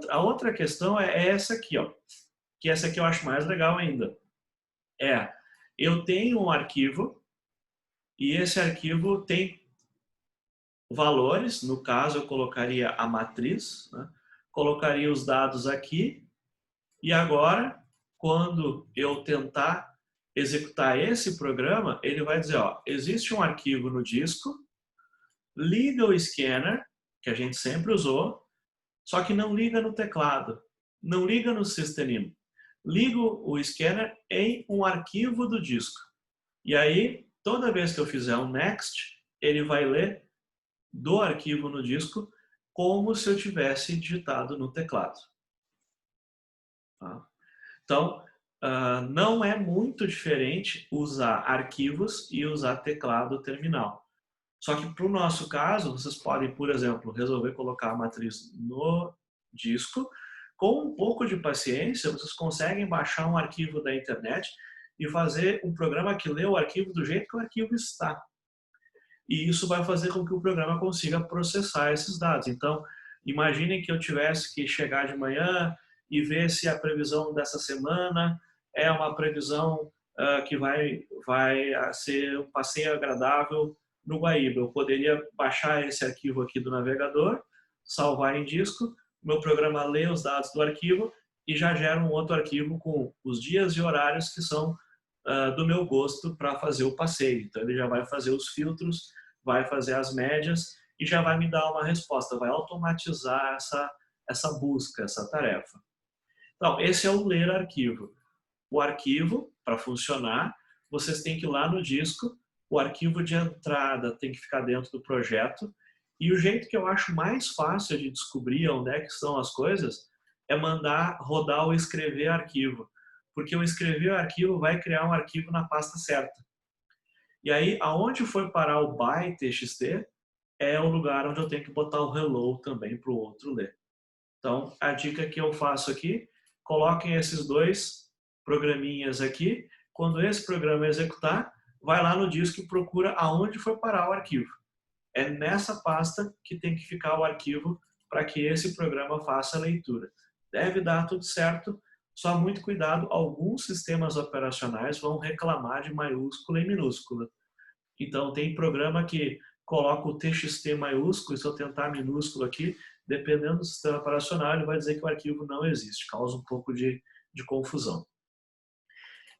A outra questão é essa aqui, ó, que essa aqui eu acho mais legal ainda. Eu tenho um arquivo e esse arquivo tem valores, no caso eu colocaria a matriz, né? colocaria os dados aqui, e agora, quando eu tentar executar esse programa, ele vai dizer, ó, existe um arquivo no disco, liga o scanner, que a gente sempre usou, só que não liga no teclado, não liga no system. Liga o scanner em um arquivo do disco. E aí, toda vez que eu fizer um next, ele vai ler do arquivo no disco como se eu tivesse digitado no teclado. Tá? Então, não é muito diferente usar arquivos e usar teclado terminal. Só que para o nosso caso, vocês podem, por exemplo, resolver colocar a matriz no disco. Com um pouco de paciência, vocês conseguem baixar um arquivo da internet e fazer um programa que lê o arquivo do jeito que o arquivo está. E isso vai fazer com que o programa consiga processar esses dados. Então, imaginem que eu tivesse que chegar de manhã e ver se a previsão dessa semana é uma previsão que vai ser um passeio agradável no Guaíba. Eu poderia baixar esse arquivo aqui do navegador, salvar em disco, meu programa lê os dados do arquivo e já gera um outro arquivo com os dias e horários que são do meu gosto para fazer o passeio. Então ele já vai fazer os filtros, vai fazer as médias e já vai me dar uma resposta, vai automatizar essa busca, essa tarefa. Então, esse é o ler arquivo. O arquivo, para funcionar, vocês têm que ir lá no disco, o arquivo de entrada tem que ficar dentro do projeto, e o jeito que eu acho mais fácil de descobrir onde é que estão as coisas é mandar rodar o escrever arquivo, porque o escrever arquivo vai criar um arquivo na pasta certa. E aí, aonde for parar o by.txt, é o lugar onde eu tenho que botar o hello também para o outro ler. Então, a dica que eu faço aqui, coloquem esses dois programinhas aqui. Quando esse programa executar, vai lá no disco e procura aonde foi parar o arquivo. É nessa pasta que tem que ficar o arquivo para que esse programa faça a leitura. Deve dar tudo certo, só muito cuidado, alguns sistemas operacionais vão reclamar de maiúscula e minúscula. Então, tem programa que coloca o TXT maiúsculo, e se eu tentar minúsculo aqui, dependendo do sistema operacional, ele vai dizer que o arquivo não existe, causa um pouco de confusão.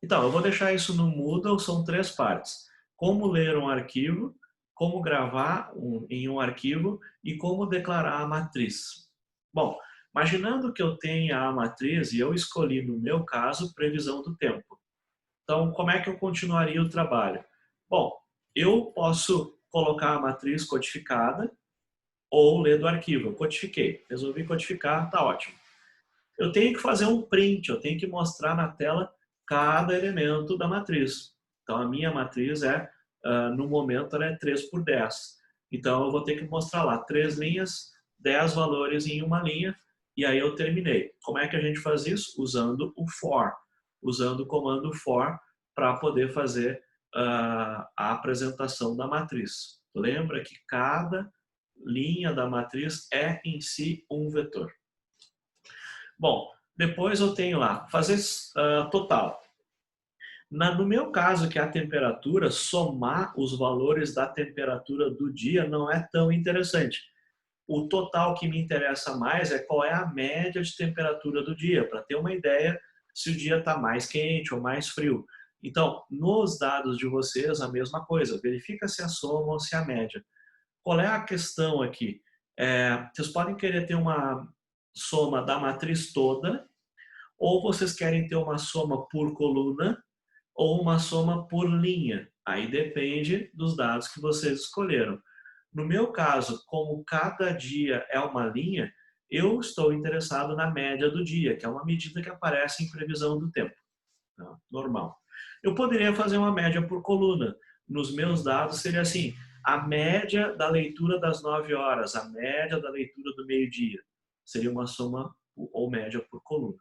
Então, eu vou deixar isso no Moodle, são 3 partes. Como ler um arquivo, como gravar em um arquivo e como declarar a matriz. Bom, imaginando que eu tenha a matriz e eu escolhi, no meu caso, previsão do tempo. Então, como é que eu continuaria o trabalho? Bom, eu posso colocar a matriz codificada ou ler do arquivo. Eu codifiquei, resolvi codificar, tá ótimo. Eu tenho que fazer um print, eu tenho que mostrar na tela cada elemento da matriz. Então, a minha matriz no momento, ela é 3 por 10. Então, eu vou ter que mostrar lá 3 linhas, 10 valores em uma linha, e aí eu terminei. Como é que a gente faz isso? Usando o for, usando o comando for para poder fazer a apresentação da matriz. Lembra que cada linha da matriz é em si um vetor. Bom, depois eu tenho lá, fazer total. No meu caso, que é a temperatura, somar os valores da temperatura do dia não é tão interessante. O total que me interessa mais é qual é a média de temperatura do dia, para ter uma ideia se o dia está mais quente ou mais frio. Então, nos dados de vocês, a mesma coisa. Verifica se a soma ou se a média. Qual é a questão aqui? Vocês podem querer ter uma soma da matriz toda, ou vocês querem ter uma soma por coluna, ou uma soma por linha. Aí depende dos dados que vocês escolheram. No meu caso, como cada dia é uma linha, eu estou interessado na média do dia, que é uma medida que aparece em previsão do tempo. Tá? Normal. Eu poderia fazer uma média por coluna. Nos meus dados seria assim, a média da leitura das 9 horas, a média da leitura do meio-dia. Seria uma soma ou média por coluna.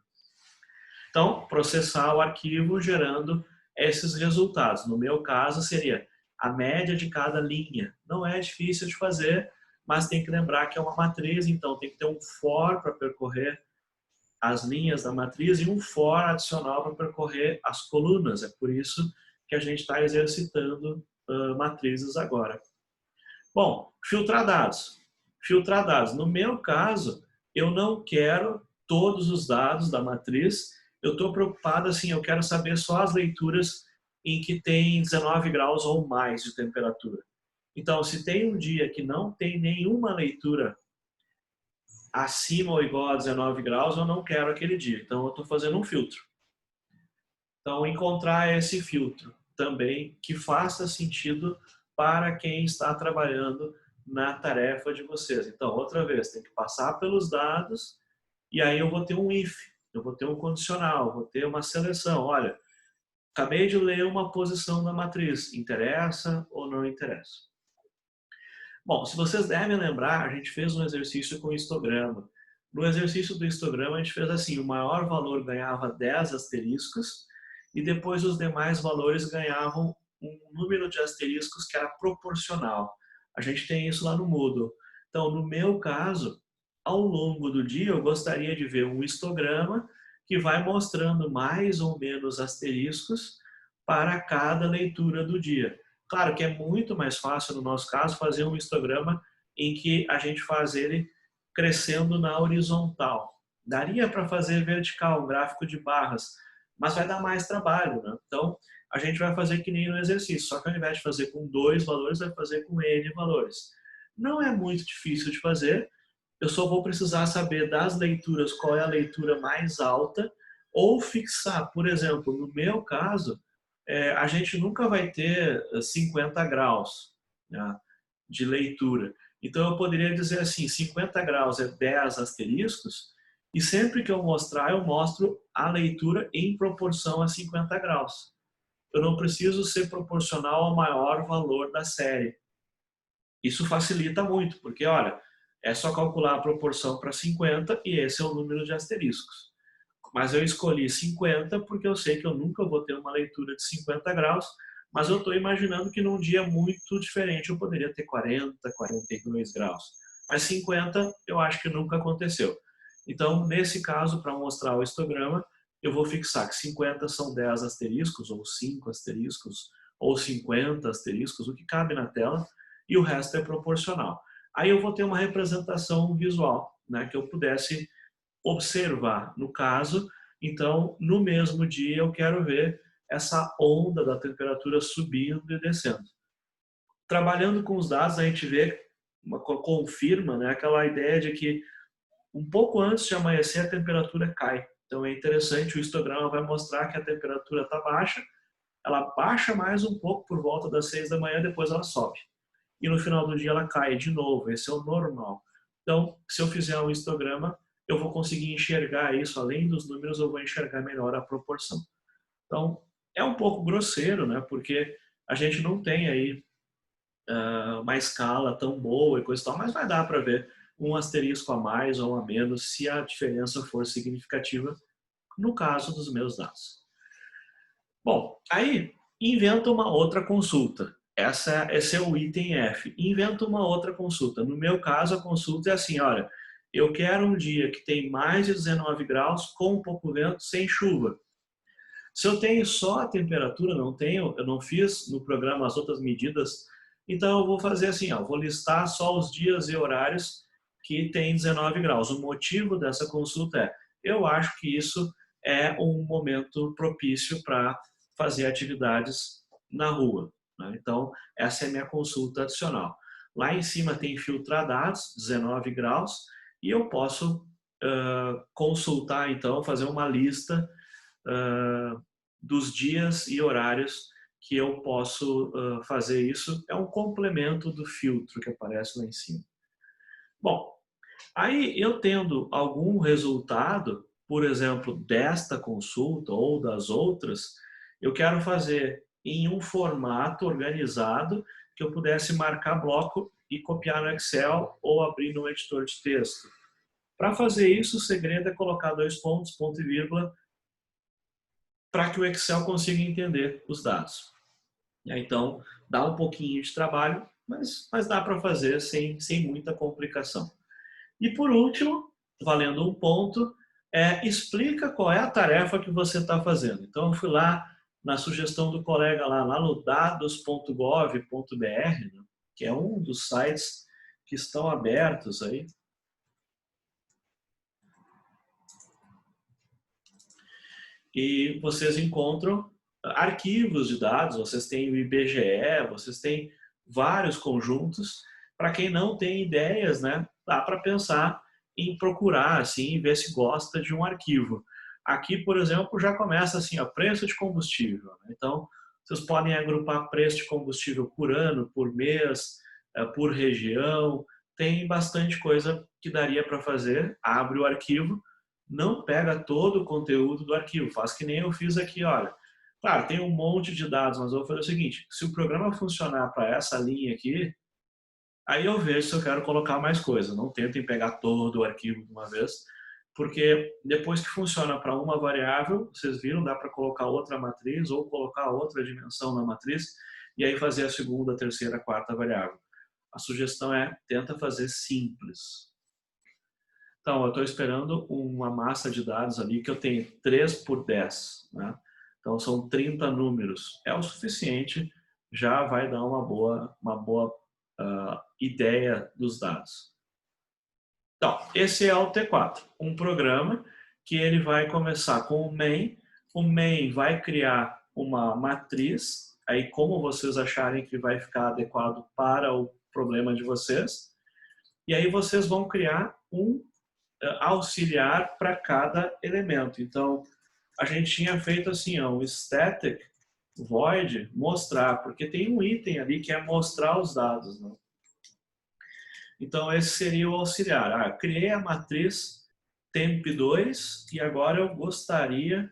Então, processar o arquivo gerando esses resultados. No meu caso, seria a média de cada linha. Não é difícil de fazer, mas tem que lembrar que é uma matriz, então tem que ter um for para percorrer as linhas da matriz e um for adicional para percorrer as colunas. É por isso que a gente está exercitando matrizes agora. Bom, filtrar dados. Filtrar dados. No meu caso, eu não quero todos os dados da matriz, eu estou preocupado assim, eu quero saber só as leituras em que tem 19 graus ou mais de temperatura. Então, se tem um dia que não tem nenhuma leitura acima ou igual a 19 graus, eu não quero aquele dia. Então, eu estou fazendo um filtro. Então, encontrar esse filtro também que faça sentido para quem está trabalhando na tarefa de vocês. Então, outra vez, tem que passar pelos dados e aí eu vou ter um if, eu vou ter um condicional, vou ter uma seleção. Olha, acabei de ler uma posição da matriz, interessa ou não interessa? Bom, se vocês devem lembrar, a gente fez um exercício com histograma. No exercício do histograma, a gente fez assim, o maior valor ganhava 10 asteriscos e depois os demais valores ganhavam um número de asteriscos que era proporcional. A gente tem isso lá no Moodle. Então, no meu caso, ao longo do dia, eu gostaria de ver um histograma que vai mostrando mais ou menos asteriscos para cada leitura do dia. Claro que é muito mais fácil, no nosso caso, fazer um histograma em que a gente faz ele crescendo na horizontal. Daria para fazer vertical, um gráfico de barras, mas vai dar mais trabalho, né? Então, a gente vai fazer que nem no exercício, só que ao invés de fazer com 2 valores, vai fazer com N valores. Não é muito difícil de fazer, eu só vou precisar saber das leituras qual é a leitura mais alta ou fixar, por exemplo, no meu caso, a gente nunca vai ter 50 graus, né, de leitura. Então eu poderia dizer assim, 50 graus é 10 asteriscos, e sempre que eu mostrar, eu mostro a leitura em proporção a 50 graus. Eu não preciso ser proporcional ao maior valor da série. Isso facilita muito, porque olha, é só calcular a proporção para 50 e esse é o número de asteriscos. Mas eu escolhi 50 porque eu sei que eu nunca vou ter uma leitura de 50 graus, mas eu estou imaginando que num dia muito diferente eu poderia ter 40, 42 graus. Mas 50 eu acho que nunca aconteceu. Então, nesse caso, para mostrar o histograma, eu vou fixar que 50 são 10 asteriscos, ou 5 asteriscos, ou 50 asteriscos, o que cabe na tela, e o resto é proporcional. Aí eu vou ter uma representação visual, né, que eu pudesse observar. No caso, então, no mesmo dia eu quero ver essa onda da temperatura subindo e descendo. Trabalhando com os dados, a gente vê, confirma, né, aquela ideia de que um pouco antes de amanhecer a temperatura cai. Então é interessante, o histograma vai mostrar que a temperatura está baixa, ela baixa mais um pouco por volta das 6 da manhã, depois ela sobe. E no final do dia ela cai de novo, esse é o normal. Então, se eu fizer um histograma, eu vou conseguir enxergar isso, além dos números, eu vou enxergar melhor a proporção. Então, é um pouco grosseiro, né? Porque a gente não tem aí uma escala tão boa e coisa e tal, mas vai dar para ver um asterisco a mais ou a menos se a diferença for significativa, no caso dos meus dados. Bom, aí inventa uma outra consulta. Esse é o item F. Inventa uma outra consulta. No meu caso, a consulta é assim, olha, eu quero um dia que tem mais de 19 graus, com um pouco vento, sem chuva. Se eu tenho só a temperatura, eu não fiz no programa as outras medidas, então eu vou fazer assim, ó, vou listar só os dias e horários que tem 19 graus. O motivo dessa consulta é, eu acho que isso é um momento propício para fazer atividades na rua, né? Então, essa é a minha consulta adicional. Lá em cima tem filtrar dados, 19 graus, e eu posso consultar, então, fazer uma lista dos dias e horários que eu posso fazer isso. É um complemento do filtro que aparece lá em cima. Bom, aí eu tendo algum resultado, por exemplo, desta consulta ou das outras, eu quero fazer em um formato organizado que eu pudesse marcar bloco e copiar no Excel ou abrir no editor de texto. Para fazer isso, o segredo é colocar 2 pontos, ponto e vírgula, para que o Excel consiga entender os dados. Então, dá um pouquinho de trabalho, mas dá para fazer sem muita complicação. E por último, valendo um ponto, explica qual é a tarefa que você está fazendo. Então, eu fui lá na sugestão do colega lá no dados.gov.br, né, que é um dos sites que estão abertos aí. e vocês encontram arquivos de dados, vocês têm o IBGE, vocês têm vários conjuntos. Para quem não tem ideias, né, dá para pensar em procurar assim, ver se gosta de um arquivo. Aqui, por exemplo, já começa assim, ó, preço de combustível. Então, vocês podem agrupar preço de combustível por ano, por mês, por região. Tem bastante coisa que daria para fazer. Abre o arquivo, não pega todo o conteúdo do arquivo, faz que nem eu fiz aqui, olha. Claro, tem um monte de dados, mas eu vou fazer o seguinte, se o programa funcionar para essa linha aqui, aí eu vejo se eu quero colocar mais coisa. Não tentem pegar todo o arquivo de uma vez, porque depois que funciona para uma variável, vocês viram, dá para colocar outra matriz ou colocar outra dimensão na matriz e aí fazer a segunda, terceira, quarta variável. A sugestão é, tenta fazer simples. Então, eu estou esperando uma massa de dados ali que eu tenho 3 por 10, né? Então, são 30 números. É o suficiente, já vai dar uma boa ideia dos dados. Então, esse é o T4, um programa que ele vai começar com o main. O main vai criar uma matriz, aí como vocês acharem que vai ficar adequado para o problema de vocês. E aí vocês vão criar um auxiliar para cada elemento. Então, a gente tinha feito assim, ó, um static void mostrar, porque tem um item ali que é mostrar os dados, né? Então, esse seria o auxiliar. Ah, criei a matriz temp2 e agora eu gostaria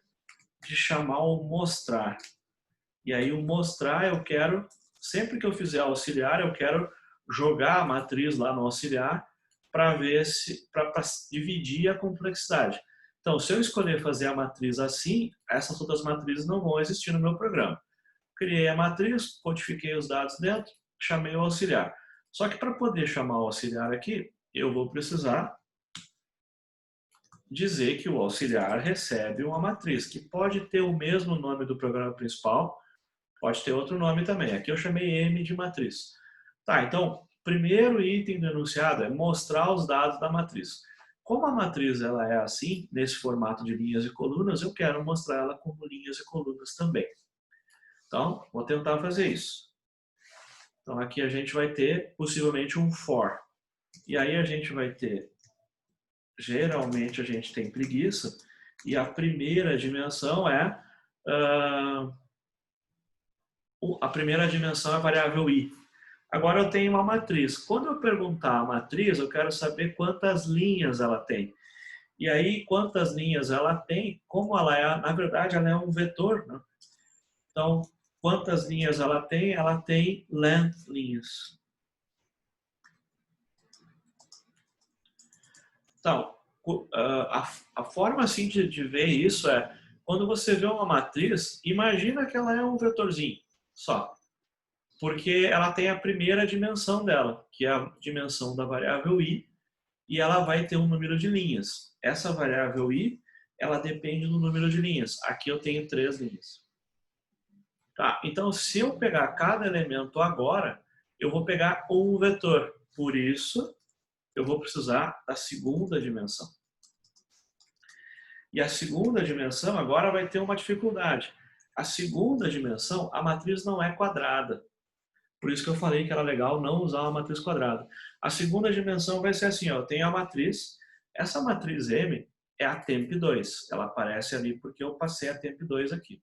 de chamar o mostrar. E aí o mostrar eu quero, sempre que eu fizer auxiliar, eu quero jogar a matriz lá no auxiliar para ver se, para dividir a complexidade. Então, se eu escolher fazer a matriz assim, essas outras matrizes não vão existir no meu programa. Criei a matriz, codifiquei os dados dentro, chamei o auxiliar. Só que para poder chamar o auxiliar aqui, eu vou precisar dizer que o auxiliar recebe uma matriz, que pode ter o mesmo nome do programa principal, pode ter outro nome também. Aqui eu chamei M de matriz. Tá, então, primeiro item do enunciado é mostrar os dados da matriz. Como a matriz ela é assim, nesse formato de linhas e colunas, eu quero mostrar ela como linhas e colunas também. Então, vou tentar fazer isso. Então, aqui a gente vai ter, possivelmente, um for. E aí a gente vai ter, geralmente a gente tem preguiça, e a primeira dimensão é, a primeira dimensão é a variável i. Agora eu tenho uma matriz. Quando eu perguntar a matriz, eu quero saber quantas linhas ela tem. E aí, quantas linhas ela tem, como ela é, na verdade, ela é um vetor, né? Então, quantas linhas ela tem? Ela tem length linhas. Então, a forma assim de ver isso é, quando você vê uma matriz, imagina que ela é um vetorzinho só. Porque ela tem a primeira dimensão dela, que é a dimensão da variável i, e ela vai ter um número de linhas. Essa variável i, ela depende do número de linhas. Aqui eu tenho 3 linhas. Tá, então, se eu pegar cada elemento agora, eu vou pegar um vetor. Por isso, eu vou precisar da segunda dimensão. E a segunda dimensão agora vai ter uma dificuldade. A segunda dimensão, a matriz não é quadrada. Por isso que eu falei que era legal não usar uma matriz quadrada. A segunda dimensão vai ser assim, ó, eu tenho a matriz, essa matriz M é a temp2, ela aparece ali porque eu passei a temp2 aqui.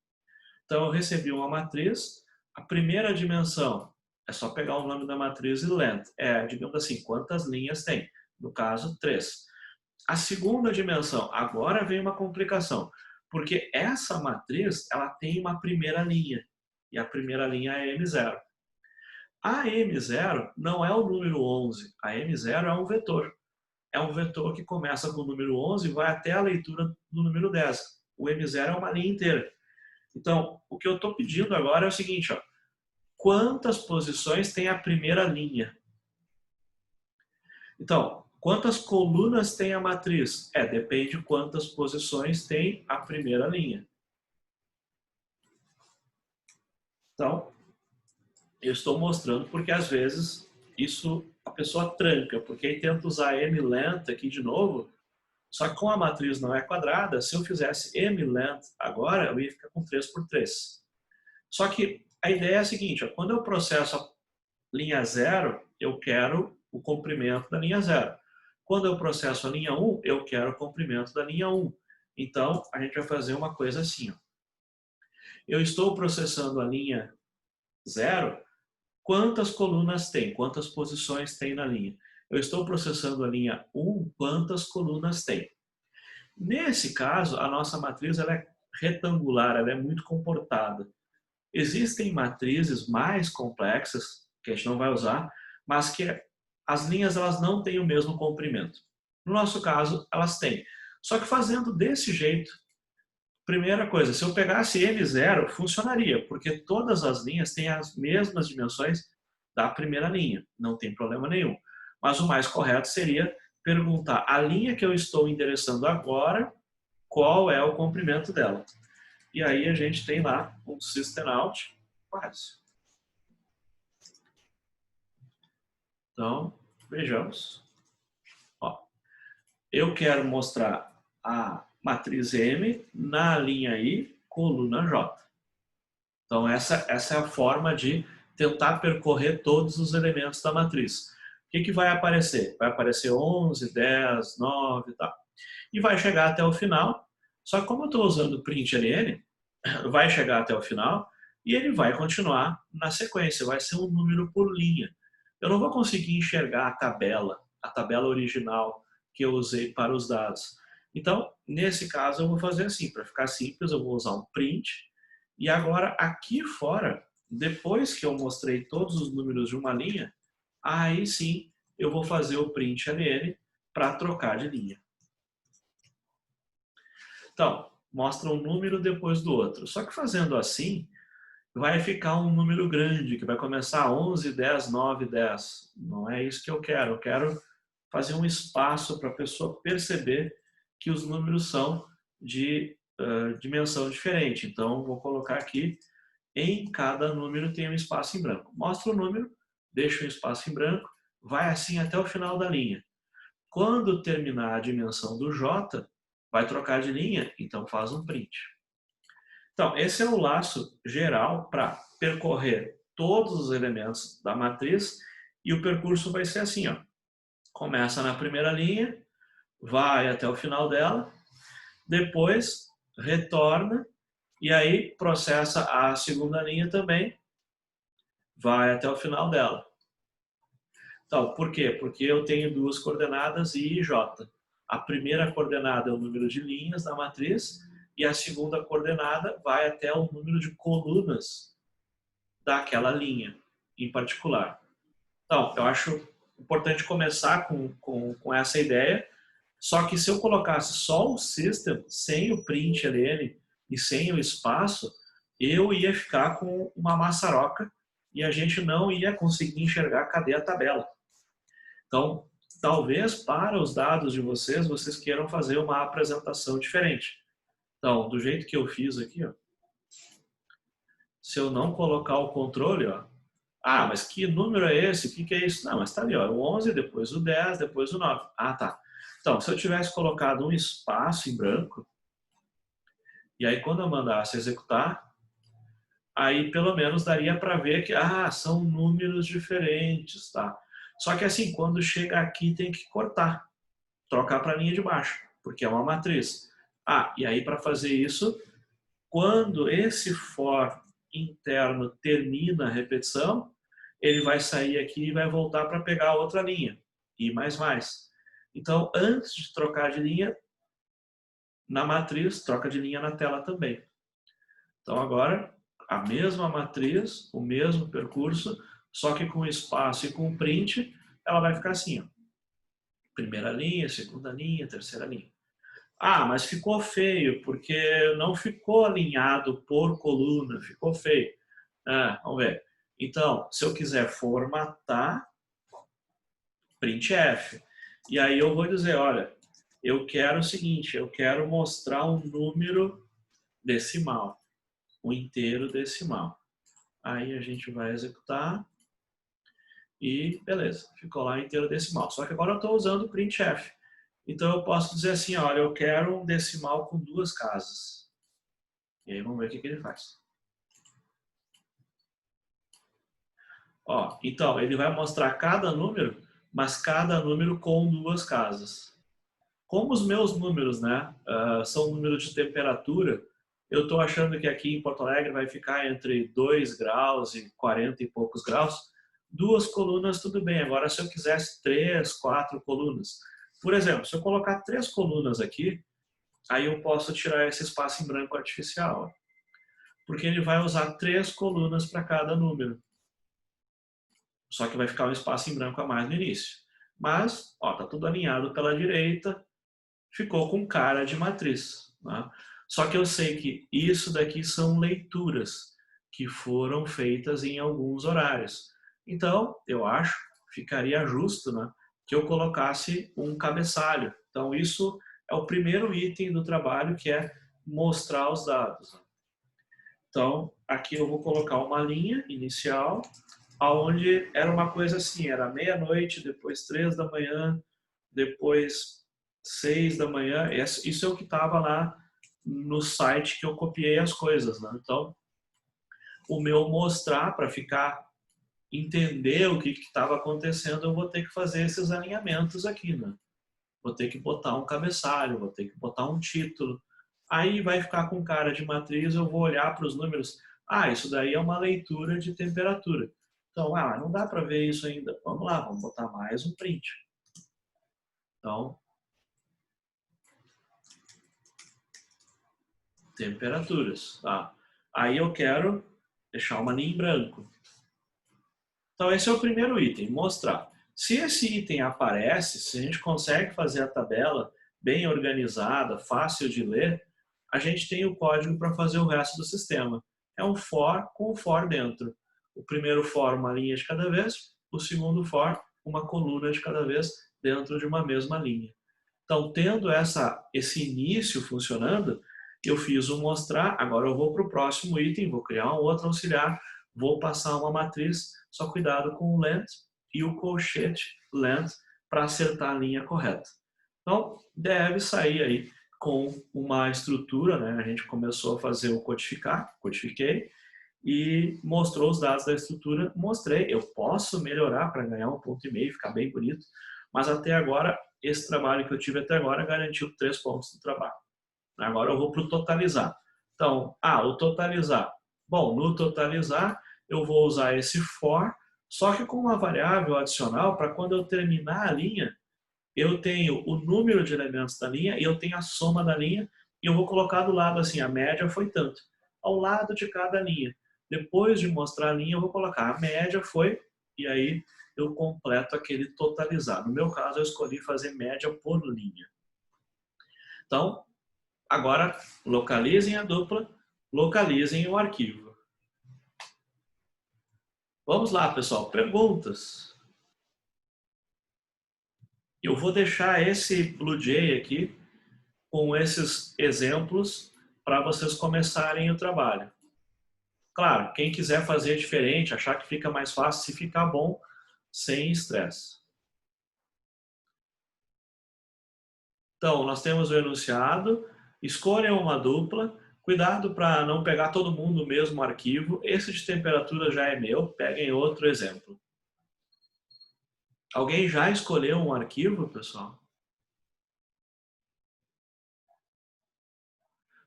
Então eu recebi uma matriz, a primeira dimensão é só pegar o nome da matriz e length, digamos assim, quantas linhas tem? No caso, 3. A segunda dimensão, agora vem uma complicação, porque essa matriz ela tem uma primeira linha, e a primeira linha é M0. A M0 não é o número 11, a M0 é um vetor. É um vetor que começa com o número 11 e vai até a leitura do número 10. O M0 é uma linha inteira. Então, o que eu estou pedindo agora é o seguinte, ó, quantas posições tem a primeira linha? Então, quantas colunas tem a matriz? Depende de quantas posições tem a primeira linha. Então, eu estou mostrando porque às vezes isso a pessoa tranca, porque aí tenta usar mlength aqui de novo Só que como a matriz não é quadrada, se eu fizesse mlength agora, eu ia ficar com 3 por 3. Só que a ideia é a seguinte, ó, quando eu processo a linha 0, eu quero o comprimento da linha 0. Quando eu processo a linha 1, eu quero o comprimento da linha 1. Então, a gente vai fazer uma coisa assim. Ó. Eu estou processando a linha 0, quantas colunas tem? Quantas posições tem na linha? Eu estou processando a linha 1, quantas colunas tem? Nesse caso, a nossa matriz ela é retangular, ela é muito comportada. Existem matrizes mais complexas, que a gente não vai usar, mas que as linhas elas não têm o mesmo comprimento. No nosso caso, elas têm. Só que fazendo desse jeito, primeira coisa, se eu pegasse M0, funcionaria, porque todas as linhas têm as mesmas dimensões da primeira linha, não tem problema nenhum. Mas o mais correto seria perguntar a linha que eu estou endereçando agora, qual é o comprimento dela. E aí a gente tem lá um system out quase. Então, vejamos. Ó, eu quero mostrar a matriz M na linha I, coluna J. Então, essa é a forma de tentar percorrer todos os elementos da matriz. O que vai aparecer? Vai aparecer 11, 10, 9 e tal. E vai chegar até o final. Só que como eu estou usando o println, vai chegar até o final e ele vai continuar na sequência. Vai ser um número por linha. Eu não vou conseguir enxergar a tabela original que eu usei para os dados. Então, nesse caso, eu vou fazer assim. Para ficar simples, eu vou usar um print. E agora, aqui fora, depois que eu mostrei todos os números de uma linha, aí sim eu vou fazer o println para trocar de linha. Então, mostra um número depois do outro. Só que fazendo assim, vai ficar um número grande, que vai começar 11, 10, 9, 10. Não é isso que eu quero. Eu quero fazer um espaço para a pessoa perceber que os números são de dimensão diferente. Então, vou colocar aqui, em cada número tem um espaço em branco. Mostra o número, deixa um espaço em branco, vai assim até o final da linha. Quando terminar a dimensão do J, vai trocar de linha, então faz um print. Então, esse é o laço geral para percorrer todos os elementos da matriz e o percurso vai ser assim, ó. Começa na primeira linha, vai até o final dela, depois retorna e aí processa a segunda linha também, vai até o final dela. Então, por quê? Porque eu tenho duas coordenadas I e J. A primeira coordenada é o número de linhas da matriz e a segunda coordenada vai até o número de colunas daquela linha em particular. Então, eu acho importante começar com essa ideia, só que se eu colocasse só o system, sem o println e sem o espaço, eu ia ficar com uma maçaroca e a gente não ia conseguir enxergar cadê a tabela. Então, talvez para os dados de vocês queiram fazer uma apresentação diferente. Então, do jeito que eu fiz aqui, ó, se eu não colocar o controle, ó, ah, mas que número é esse? O que é isso? Não, mas tá ali, ó, o 11, depois o 10, depois o 9. Ah, tá. Então, se eu tivesse colocado um espaço em branco, e aí quando eu mandasse executar, aí pelo menos daria para ver que, são números diferentes, tá? Só que assim, quando chega aqui tem que cortar, trocar para a linha de baixo, porque é uma matriz. Ah, e aí para fazer isso, quando esse for interno termina a repetição, ele vai sair aqui e vai voltar para pegar a outra linha. E mais. Então, antes de trocar de linha, na matriz, troca de linha na tela também. Então, agora, a mesma matriz, o mesmo percurso, só que com espaço e com print, ela vai ficar assim, ó. Primeira linha, segunda linha, terceira linha. Ah, mas ficou feio, porque não ficou alinhado por coluna, ficou feio. Vamos ver. Então, se eu quiser formatar, printf. E aí eu vou dizer, olha, eu quero o seguinte, eu quero mostrar um número decimal, um inteiro decimal. Aí a gente vai executar e beleza, ficou lá inteiro decimal. Só que agora eu estou usando o printf. Então eu posso dizer assim, olha, eu quero um decimal com 2 casas. E aí vamos ver o que ele faz. Ó, então, ele vai mostrar cada número, mas cada número com 2 casas. Como os meus números, né, são números de temperatura, eu estou achando que aqui em Porto Alegre vai ficar entre 2 graus e 40 e poucos graus. 2 colunas, tudo bem. Agora, se eu quisesse 3, 4 colunas. Por exemplo, se eu colocar 3 colunas aqui, aí eu posso tirar esse espaço em branco artificial. Porque ele vai usar 3 colunas para cada número. Só que vai ficar um espaço em branco a mais no início. Mas, ó, tá tudo alinhado pela direita, ficou com cara de matriz. Né? Só que eu sei que isso daqui são leituras que foram feitas em alguns horários. Então, eu acho, ficaria justo, né, que eu colocasse um cabeçalho. Então, isso é o primeiro item do trabalho, que é mostrar os dados. Então, aqui eu vou colocar uma linha inicial, aonde era uma coisa assim, era meia-noite, depois 3 da manhã, depois 6 da manhã. Isso é o que estava lá no site que eu copiei as coisas, né? Então, o meu mostrar para ficar entender o que estava acontecendo, eu vou ter que fazer esses alinhamentos aqui, né? Vou ter que botar um cabeçalho, vou ter que botar um título. Aí vai ficar com cara de matriz, eu vou olhar para os números. Ah, isso daí é uma leitura de temperatura. Então, não dá para ver isso ainda. Vamos lá, vamos botar mais um print. Então, temperaturas. Tá? Aí eu quero deixar uma linha em branco. Então, esse é o primeiro item, mostrar. Se esse item aparece, se a gente consegue fazer a tabela bem organizada, fácil de ler, a gente tem o código para fazer o resto do sistema. É um for com o for dentro. O primeiro for, uma linha de cada vez, o segundo for, uma coluna de cada vez dentro de uma mesma linha. Então, tendo esse início funcionando, eu fiz o mostrar, agora eu vou para o próximo item, vou criar um outro auxiliar, vou passar uma matriz, só cuidado com o length e o colchete length para acertar a linha correta. Então, deve sair aí com uma estrutura, né? A gente começou a fazer o codificar, codifiquei, e mostrou os dados da estrutura, mostrei, eu posso melhorar para ganhar 1,5, ficar bem bonito, mas até agora, esse trabalho que eu tive até agora garantiu 3 pontos do trabalho. Agora eu vou para o totalizar. Então, o totalizar. Bom, no totalizar, eu vou usar esse for, só que com uma variável adicional para quando eu terminar a linha, eu tenho o número de elementos da linha e eu tenho a soma da linha e eu vou colocar do lado assim, a média foi tanto. Ao lado de cada linha. Depois de mostrar a linha, eu vou colocar a média foi, e aí eu completo aquele totalizar. No meu caso, eu escolhi fazer média por linha. Então, agora, localizem a dupla, localizem o arquivo. Vamos lá, pessoal. Perguntas. Eu vou deixar esse BlueJ aqui com esses exemplos para vocês começarem o trabalho. Claro, quem quiser fazer diferente, achar que fica mais fácil, se ficar bom, sem estresse. Então, nós temos o enunciado, escolham uma dupla, cuidado para não pegar todo mundo no mesmo arquivo. Esse de temperatura já é meu, peguem outro exemplo. Alguém já escolheu um arquivo, pessoal?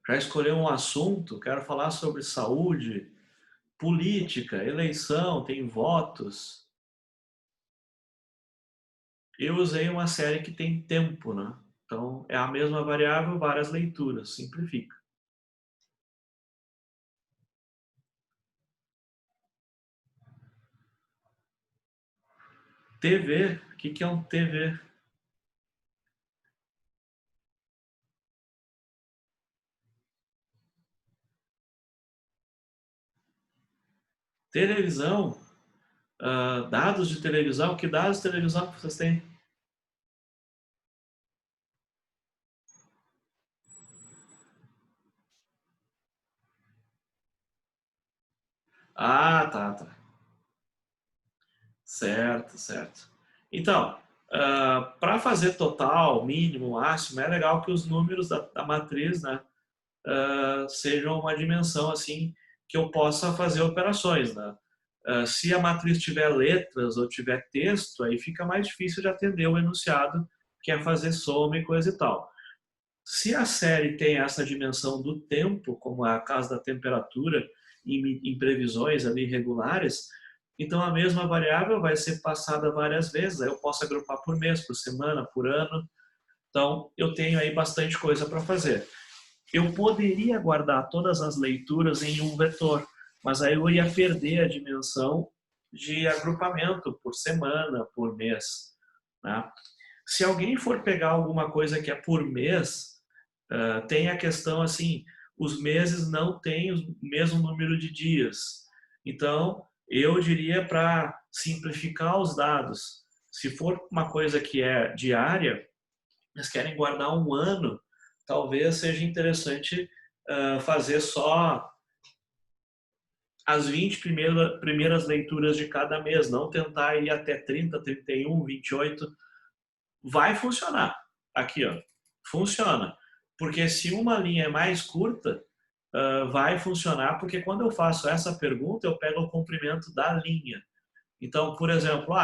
Já escolheu um assunto? Quero falar sobre saúde, política, eleição, tem votos. Eu usei uma série que tem tempo, né? Então, é a mesma variável, várias leituras, simplifica. TV, o que é um TV? Televisão, dados de televisão, que dados de televisão que vocês têm? Ah, tá. Certo, certo. Então, Para fazer total, mínimo, máximo, é legal que os números da matriz, né, sejam uma dimensão assim que eu possa fazer operações, né? Se a matriz tiver letras ou tiver texto, aí fica mais difícil de atender o enunciado, que é fazer soma e coisa e tal. Se a série tem essa dimensão do tempo, como é a caso da temperatura, em previsões ali regulares, então a mesma variável vai ser passada várias vezes. Aí eu posso agrupar por mês, por semana, por ano. Então eu tenho aí bastante coisa para fazer. Eu poderia guardar todas as leituras em um vetor, mas aí eu ia perder a dimensão de agrupamento por semana, por mês, né? Se alguém for pegar alguma coisa que é por mês, tem a questão assim, os meses não têm o mesmo número de dias. Então, eu diria para simplificar os dados, se for uma coisa que é diária, eles querem guardar um ano, talvez seja interessante fazer só as 20 primeiras leituras de cada mês, não tentar ir até 30, 31, 28. Vai funcionar. Aqui, ó, funciona. Porque se uma linha é mais curta, vai funcionar, porque quando eu faço essa pergunta, eu pego o comprimento da linha. Então, por exemplo,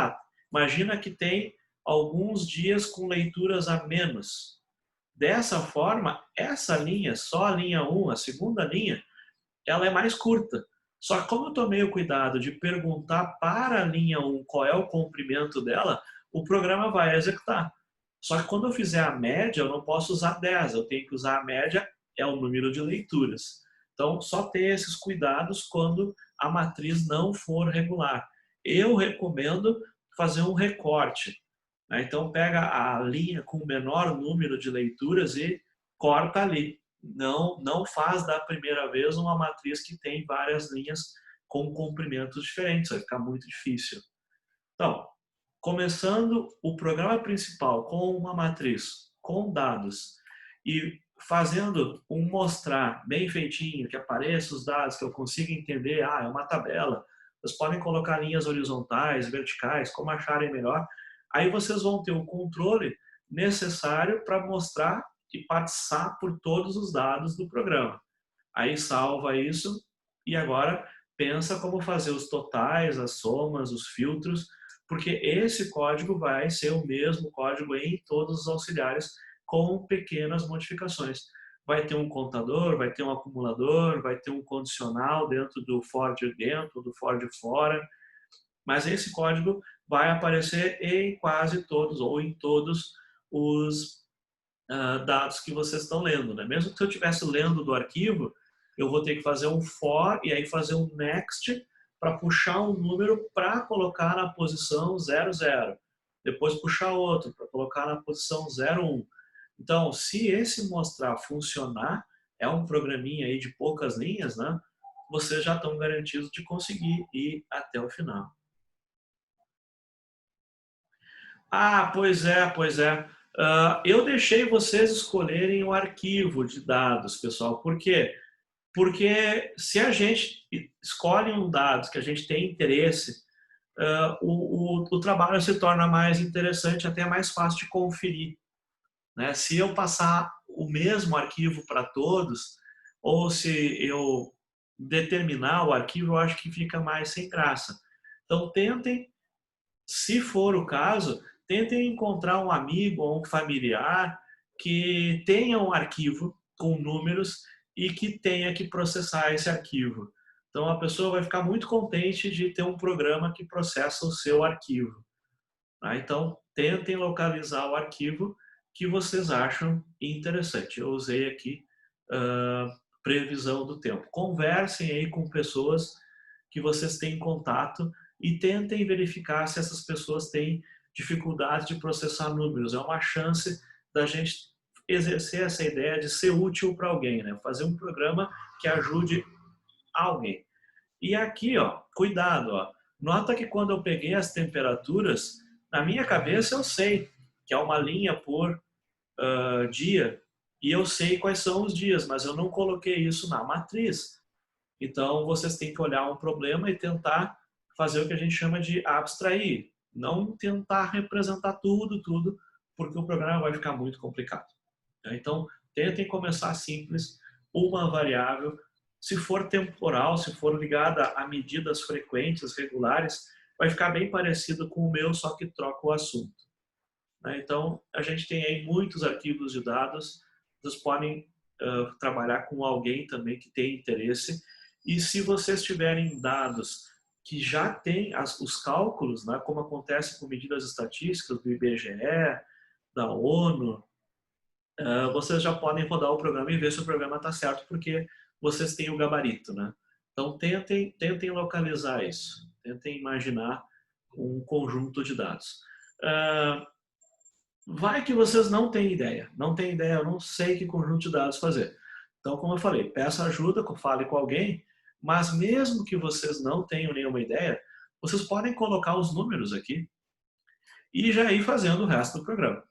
imagina que tem alguns dias com leituras a menos. Dessa forma, essa linha, só a linha 1, a segunda linha, ela é mais curta. Só que como eu tomei o cuidado de perguntar para a linha 1 qual é o comprimento dela, o programa vai executar. Só que quando eu fizer a média, eu não posso usar 10, eu tenho que usar a média, é o número de leituras. Então, só ter esses cuidados quando a matriz não for regular. Eu recomendo fazer um recorte. Né? Então, pega a linha com o menor número de leituras e corta ali. Não faz da primeira vez uma matriz que tem várias linhas com comprimentos diferentes, vai ficar muito difícil. Então, começando o programa principal com uma matriz, com dados, e fazendo um mostrar bem feitinho, que apareça os dados, que eu consiga entender, é uma tabela, vocês podem colocar linhas horizontais, verticais, como acharem melhor, aí vocês vão ter o controle necessário para mostrar e passar por todos os dados do programa. Aí salva isso e agora pensa como fazer os totais, as somas, os filtros, porque esse código vai ser o mesmo código em todos os auxiliares com pequenas modificações. Vai ter um contador, vai ter um acumulador, vai ter um condicional dentro do for dentro, do for de fora, mas esse código vai aparecer em quase todos ou em todos os dados que vocês estão lendo. Né? Mesmo que eu estivesse lendo do arquivo, eu vou ter que fazer um for e aí fazer um next para puxar um número para colocar na posição 00. Depois puxar outro para colocar na posição 01. Então, se esse mostrar funcionar, é um programinha aí de poucas linhas, né? Vocês já estão garantidos de conseguir ir até o final. Pois é, pois é. Eu deixei vocês escolherem o arquivo de dados, pessoal. Por quê? Porque se a gente escolhe um dado que a gente tem interesse, o trabalho se torna mais interessante, até mais fácil de conferir. Né? Se eu passar o mesmo arquivo para todos, ou se eu determinar o arquivo, eu acho que fica mais sem graça. Então, tentem, se for o caso, tentem encontrar um amigo ou um familiar que tenha um arquivo com números e que tenha que processar esse arquivo. Então, a pessoa vai ficar muito contente de ter um programa que processa o seu arquivo. Tá? Então, tentem localizar o arquivo que vocês acham interessante. Eu usei aqui previsão do tempo. Conversem aí com pessoas que vocês têm contato e tentem verificar se essas pessoas têm dificuldade de processar números. É uma chance da gente exercer essa ideia de ser útil para alguém, né? Fazer um programa que ajude alguém. E aqui, ó, cuidado, ó. Nota que quando eu peguei as temperaturas, na minha cabeça eu sei que é uma linha por dia e eu sei quais são os dias, mas eu não coloquei isso na matriz. Então, vocês têm que olhar um problema e tentar fazer o que a gente chama de abstrair. Não tentar representar tudo, porque o programa vai ficar muito complicado. Então, tentem começar simples, uma variável. Se for temporal, se for ligada a medidas frequentes, regulares, vai ficar bem parecido com o meu, só que troca o assunto. Então, a gente tem aí muitos arquivos de dados, vocês podem trabalhar com alguém também que tem interesse. E se vocês tiverem dados que já têm os cálculos, como acontece com medidas estatísticas do IBGE, da ONU, vocês já podem rodar o programa e ver se o programa está certo, porque vocês têm o gabarito. Então, tentem localizar isso, tentem imaginar um conjunto de dados. Vai que vocês não têm ideia, eu não sei que conjunto de dados fazer. Então, como eu falei, peça ajuda, fale com alguém, mas mesmo que vocês não tenham nenhuma ideia, vocês podem colocar os números aqui e já ir fazendo o resto do programa.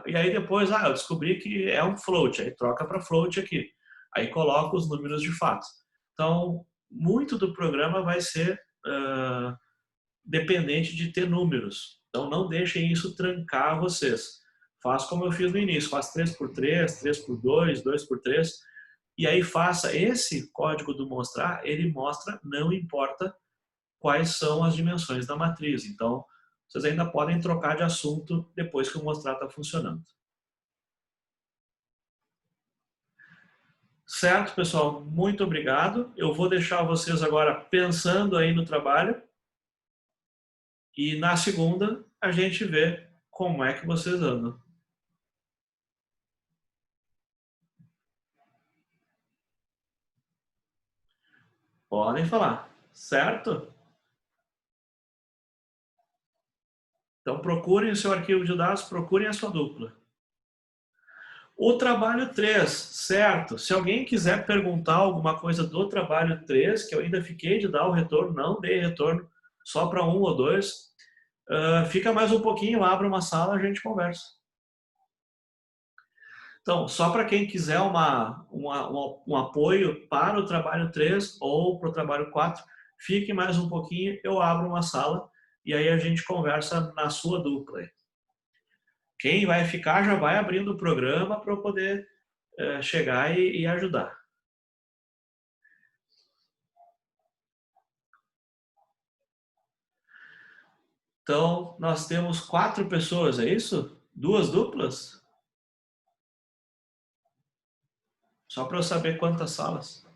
E aí depois, eu descobri que é um float, aí troca para float aqui. Aí coloca os números de fato. Então, muito do programa vai ser dependente de ter números. Então, não deixem isso trancar vocês. Faz como eu fiz no início, faz 3x3, 3x2, 2x3, e aí faça esse código do mostrar, ele mostra, não importa quais são as dimensões da matriz. Então, vocês ainda podem trocar de assunto depois que o mostrar está funcionando. Certo, pessoal? Muito obrigado. Eu vou deixar vocês agora pensando aí no trabalho. E na segunda, a gente vê como é que vocês andam. Podem falar, certo? Então procurem o seu arquivo de dados, procurem a sua dupla. O trabalho 3, certo? Se alguém quiser perguntar alguma coisa do trabalho 3, que eu ainda fiquei de dar o retorno, não dei retorno, só para 1 ou 2, fica mais um pouquinho, abre uma sala, a gente conversa. Então, só para quem quiser um apoio para o trabalho 3 ou para o trabalho 4, fique mais um pouquinho, eu abro uma sala e aí a gente conversa na sua dupla. Quem vai ficar já vai abrindo o programa para eu poder chegar e ajudar. Então, nós temos 4 pessoas, é isso? 2 duplas? Só para eu saber quantas salas.